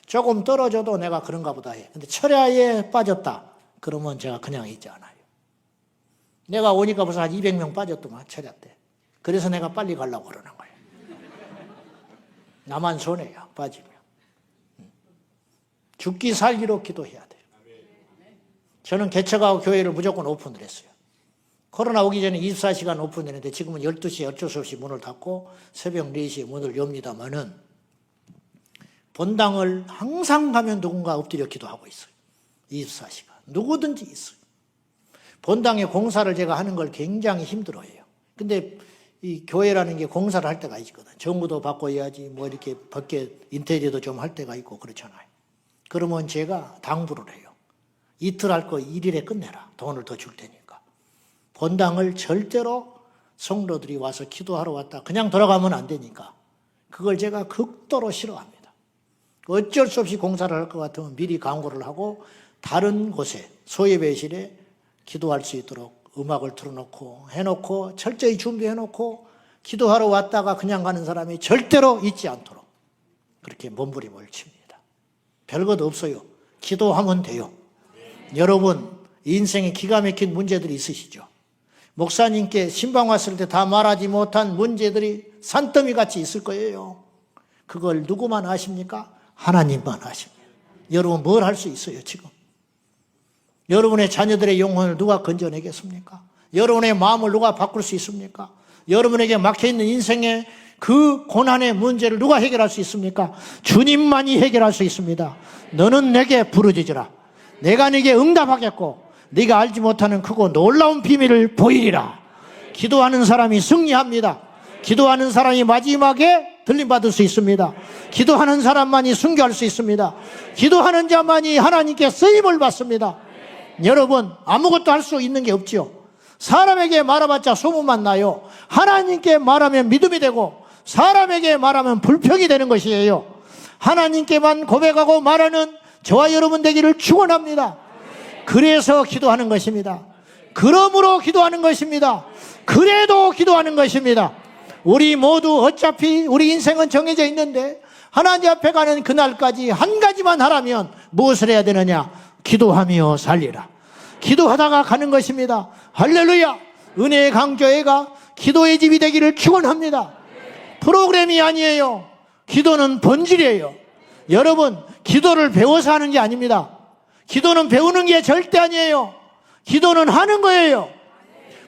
A: 조금 떨어져도 내가 그런가 보다 해. 근데 철야에 빠졌다. 그러면 제가 그냥 있지 않아요. 내가 오니까 벌써 한 200명 빠졌더만, 철야 때. 그래서 내가 빨리 가려고 그러는 거예요. 나만 손해야, 빠지면. 죽기 살기로 기도해야 돼요. 저는 개척하고 교회를 무조건 오픈을 했어요. 코로나 오기 전에 24시간 오픈했는데 지금은 12시에 어쩔 수 없이 문을 닫고 새벽 4시에 문을 엽니다마는 본당을 항상 가면 누군가 엎드려 기도하고 있어요. 24시간. 누구든지 있어요. 본당의 공사를 제가 하는 걸 굉장히 힘들어해요. 근데 이 교회라는 게 공사를 할 때가 있거든. 정부도 바꿔야지, 뭐 이렇게 밖에 인테리어도 좀 할 때가 있고 그렇잖아요. 그러면 제가 당부를 해요. 이틀 할 거 1일에 끝내라. 돈을 더 줄 테니까. 본당을 절대로 성도들이 와서 기도하러 왔다 그냥 돌아가면 안 되니까. 그걸 제가 극도로 싫어합니다. 어쩔 수 없이 공사를 할 것 같으면 미리 광고를 하고 다른 곳에 소예배실에 기도할 수 있도록 음악을 틀어놓고 해놓고 철저히 준비해놓고 기도하러 왔다가 그냥 가는 사람이 절대로 있지 않도록 그렇게 몸부림을 칩니다. 별것 없어요. 기도하면 돼요. 여러분 인생에 기가 막힌 문제들이 있으시죠? 목사님께 신방 왔을 때 다 말하지 못한 문제들이 산더미같이 있을 거예요. 그걸 누구만 아십니까? 하나님만 아십니다. 여러분 뭘 할 수 있어요 지금? 여러분의 자녀들의 영혼을 누가 건져내겠습니까? 여러분의 마음을 누가 바꿀 수 있습니까? 여러분에게 막혀있는 인생의 그 고난의 문제를 누가 해결할 수 있습니까? 주님만이 해결할 수 있습니다. 너는 내게 부르짖으라. 내가 네게 응답하겠고 네가 알지 못하는 크고 놀라운 비밀을 보이리라. 기도하는 사람이 승리합니다. 기도하는 사람이 마지막에 들림받을 수 있습니다. 기도하는 사람만이 순교할 수 있습니다. 기도하는 자만이 하나님께 쓰임을 받습니다. 여러분 아무것도 할 수 있는 게 없지요. 사람에게 말해봤자 소문만 나요. 하나님께 말하면 믿음이 되고 사람에게 말하면 불평이 되는 것이에요. 하나님께만 고백하고 말하는 저와 여러분 되기를 축원합니다. 그래서 기도하는 것입니다. 그러므로 기도하는 것입니다. 그래도 기도하는 것입니다. 우리 모두 어차피 우리 인생은 정해져 있는데 하나님 앞에 가는 그날까지 한 가지만 하라면 무엇을 해야 되느냐? 기도하며 살리라. 기도하다가 가는 것입니다. 할렐루야. 은혜의 강교회가 기도의 집이 되기를 축원합니다. 프로그램이 아니에요. 기도는 본질이에요. 여러분 기도를 배워서 하는 게 아닙니다. 기도는 배우는 게 절대 아니에요. 기도는 하는 거예요.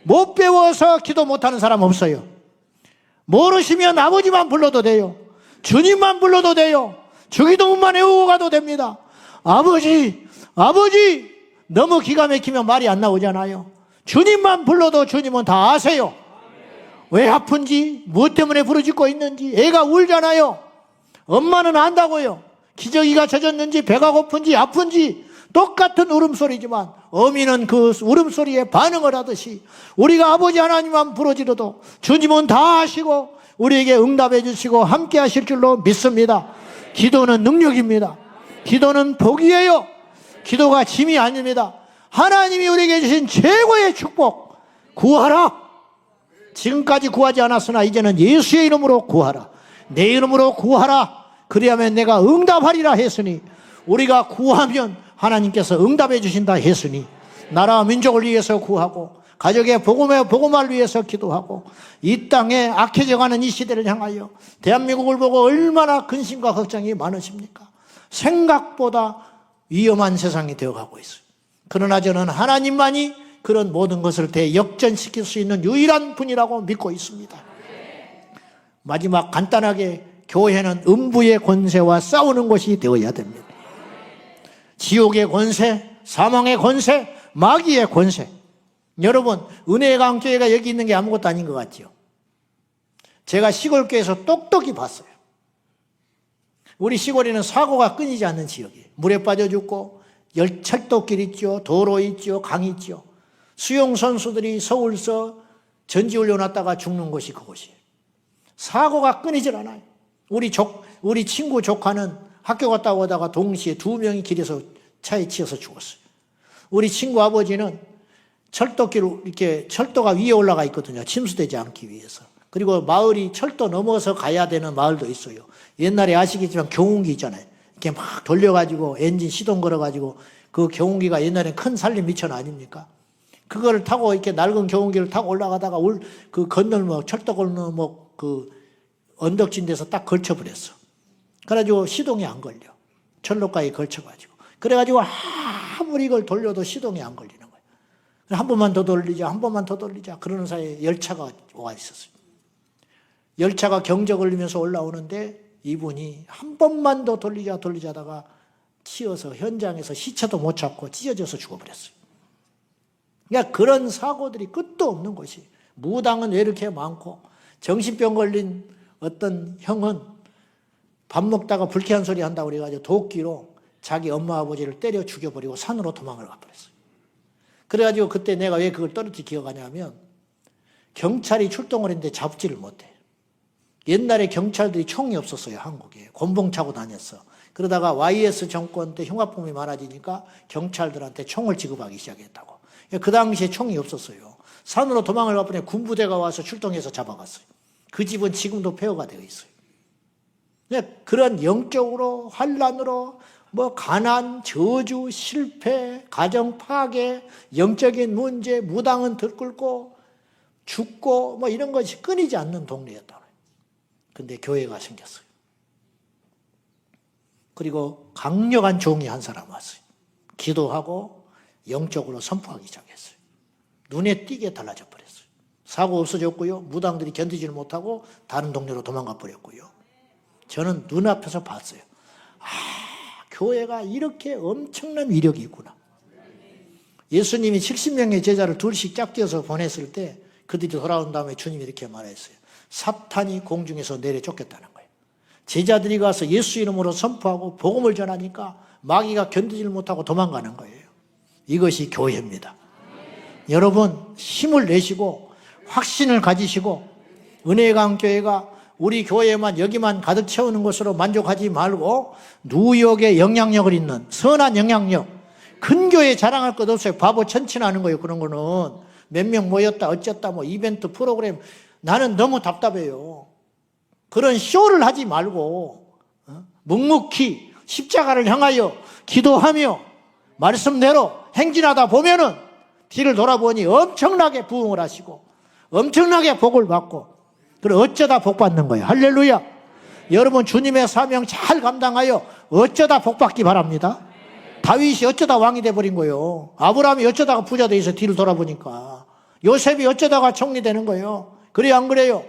A: 못 배워서 기도 못하는 사람 없어요. 모르시면 아버지만 불러도 돼요. 주님만 불러도 돼요. 주기도문만 외우고 가도 됩니다. 아버지, 아버지, 너무 기가 막히면 말이 안 나오잖아요. 주님만 불러도 주님은 다 아세요. 왜 아픈지, 무엇 때문에 부르짖고 있는지. 애가 울잖아요. 엄마는 안다고요. 기저귀가 젖었는지, 배가 고픈지, 아픈지 똑같은 울음소리지만 어미는 그 울음소리에 반응을 하듯이 우리가 아버지 하나님만 부르짖어도 주님은 다 아시고 우리에게 응답해 주시고 함께 하실 줄로 믿습니다. 기도는 능력입니다. 기도는 복이에요. 기도가 짐이 아닙니다. 하나님이 우리에게 주신 최고의 축복, 구하라. 지금까지 구하지 않았으나 이제는 예수의 이름으로 구하라. 내 이름으로 구하라. 그리하면 내가 응답하리라 했으니, 우리가 구하면 하나님께서 응답해 주신다 했으니, 나라와 민족을 위해서 구하고 가족의 복음을 위해서 기도하고 이 땅에 악해져가는 이 시대를 향하여 대한민국을 보고 얼마나 근심과 걱정이 많으십니까? 생각보다 위험한 세상이 되어가고 있어요. 그러나 저는 하나님만이 그런 모든 것을 대역전시킬 수 있는 유일한 분이라고 믿고 있습니다. 마지막 간단하게, 교회는 음부의 권세와 싸우는 것이 되어야 됩니다. 지옥의 권세, 사망의 권세, 마귀의 권세. 여러분, 은혜의 강교회가 여기 있는 게 아무것도 아닌 것 같죠? 제가 시골교회에서 똑똑히 봤어요. 우리 시골에는 사고가 끊이지 않는 지역이에요. 물에 빠져 죽고 철도길 있죠, 도로 있죠, 강 있죠. 수영선수들이 서울서 전지훈련 왔다가 죽는 곳이 그곳이에요. 사고가 끊이질 않아요. 우리 친구 조카는 학교 갔다 오다가 동시에 2명이 길에서 차에 치여서 죽었어요. 우리 친구 아버지는 철도가 위에 올라가 있거든요. 침수되지 않기 위해서. 그리고 마을이 철도 넘어서 가야 되는 마을도 있어요. 옛날에 아시겠지만 경운기 있잖아요. 이렇게 막 돌려가지고 엔진 시동 걸어가지고, 그 경운기가 옛날엔 큰 산림 미천 아닙니까? 그걸 타고 이렇게 낡은 경운기를 타고 올라가다가 그 건널목, 철도 건널목 그 언덕진 데서 딱 걸쳐버렸어. 그래가지고 시동이 안 걸려. 철로가에 걸쳐가지고. 그래가지고 아무리 이걸 돌려도 시동이 안 걸리는 거예요. 한 번만 더 돌리자, 한 번만 더 돌리자. 그러는 사이에 열차가 와 있었어요. 열차가 경적 걸리면서 올라오는데 이분이 한 번만 더 돌리자다가 치여서 현장에서 시체도 못 찾고 찢어져서 죽어버렸어요. 그러니까 그런 사고들이 끝도 없는 것이, 무당은 왜 이렇게 많고, 정신병 걸린 어떤 형은 밥 먹다가 불쾌한 소리 한다고 그래가지고 도끼로 자기 엄마 아버지를 때려 죽여버리고 산으로 도망을 가버렸어요. 그래가지고 그때 내가 왜 그걸 떨어뜨리 기억하냐면, 경찰이 출동을 했는데 잡지를 못해. 옛날에 경찰들이 총이 없었어요. 한국에 곤봉 차고 다녔어. 그러다가 YS 정권 때 흉악범이 많아지니까 경찰들한테 총을 지급하기 시작했다고. 그 당시에 총이 없었어요. 산으로 도망을 가버리니 군부대가 와서 출동해서 잡아갔어요. 그 집은 지금도 폐허가 되어 있어요. 그런 영적으로, 환란으로, 가난, 저주, 실패, 가정 파괴, 영적인 문제, 무당은 들끓고 죽고 이런 것이 끊이지 않는 동네였다. 근데 교회가 생겼어요. 그리고 강력한 종이 한 사람 왔어요. 기도하고 영적으로 선포하기 시작했어요. 눈에 띄게 달라져 버렸어요. 사고 없어졌고요. 무당들이 견디지를 못하고 다른 동네로 도망가 버렸고요. 저는 눈앞에서 봤어요. 교회가 이렇게 엄청난 위력이 있구나. 예수님이 70명의 제자를 둘씩 짝지어서 보냈을 때 그들이 돌아온 다음에 주님이 이렇게 말했어요. 사탄이 공중에서 내려 쫓겼다는 거예요. 제자들이 가서 예수 이름으로 선포하고 복음을 전하니까 마귀가 견디질 못하고 도망가는 거예요. 이것이 교회입니다. 여러분, 힘을 내시고 확신을 가지시고, 은혜의 강교회가 우리 교회만 여기만 가득 채우는 것으로 만족하지 말고 뉴욕에 영향력을 있는 선한 영향력, 큰 교회 자랑할 것 없어요. 바보 천친하는 거예요. 그런 거는 몇 명 모였다 어쨌다 이벤트 프로그램, 나는 너무 답답해요. 그런 쇼를 하지 말고 묵묵히 십자가를 향하여 기도하며 말씀대로 행진하다 보면은 뒤를 돌아보니 엄청나게 부흥을 하시고 엄청나게 복을 받고, 그리고 어쩌다 복 받는 거예요. 할렐루야. 여러분, 주님의 사명 잘 감당하여 어쩌다 복 받기 바랍니다. 다윗이 어쩌다 왕이 돼버린 거예요. 아브라함이 어쩌다가 부자 돼서 뒤를 돌아보니까, 요셉이 어쩌다가 총리 되는 거예요. 그래요, 안 그래요?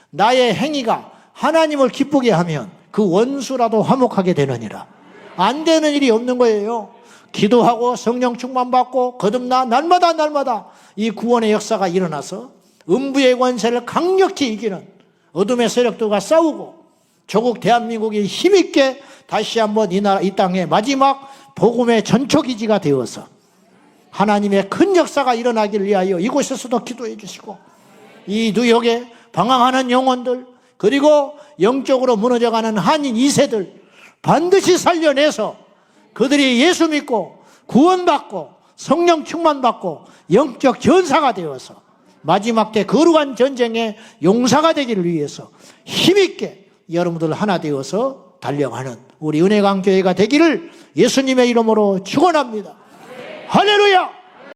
A: 나의 행위가 하나님을 기쁘게 하면 그 원수라도 화목하게 되느니라. 안 되는 일이 없는 거예요. 기도하고 성령 충만받고 거듭나 날마다 이 구원의 역사가 일어나서 음부의 권세를 강력히 이기는 어둠의 세력들과 싸우고 조국 대한민국이 힘있게 다시 한번 이 땅의 마지막 복음의 전초기지가 되어서 하나님의 큰 역사가 일어나기를 위하여 이곳에서도 기도해 주시고, 이 뉴욕에 방황하는 영혼들, 그리고 영적으로 무너져가는 한인 2세들 반드시 살려내서 그들이 예수 믿고 구원받고 성령 충만받고 영적 전사가 되어서 마지막 때 거룩한 전쟁의 용사가 되기를 위해서 힘있게 여러분들 하나 되어서 달려가는 우리 은혜강 교회가 되기를 예수님의 이름으로 축원합니다. 할렐루야!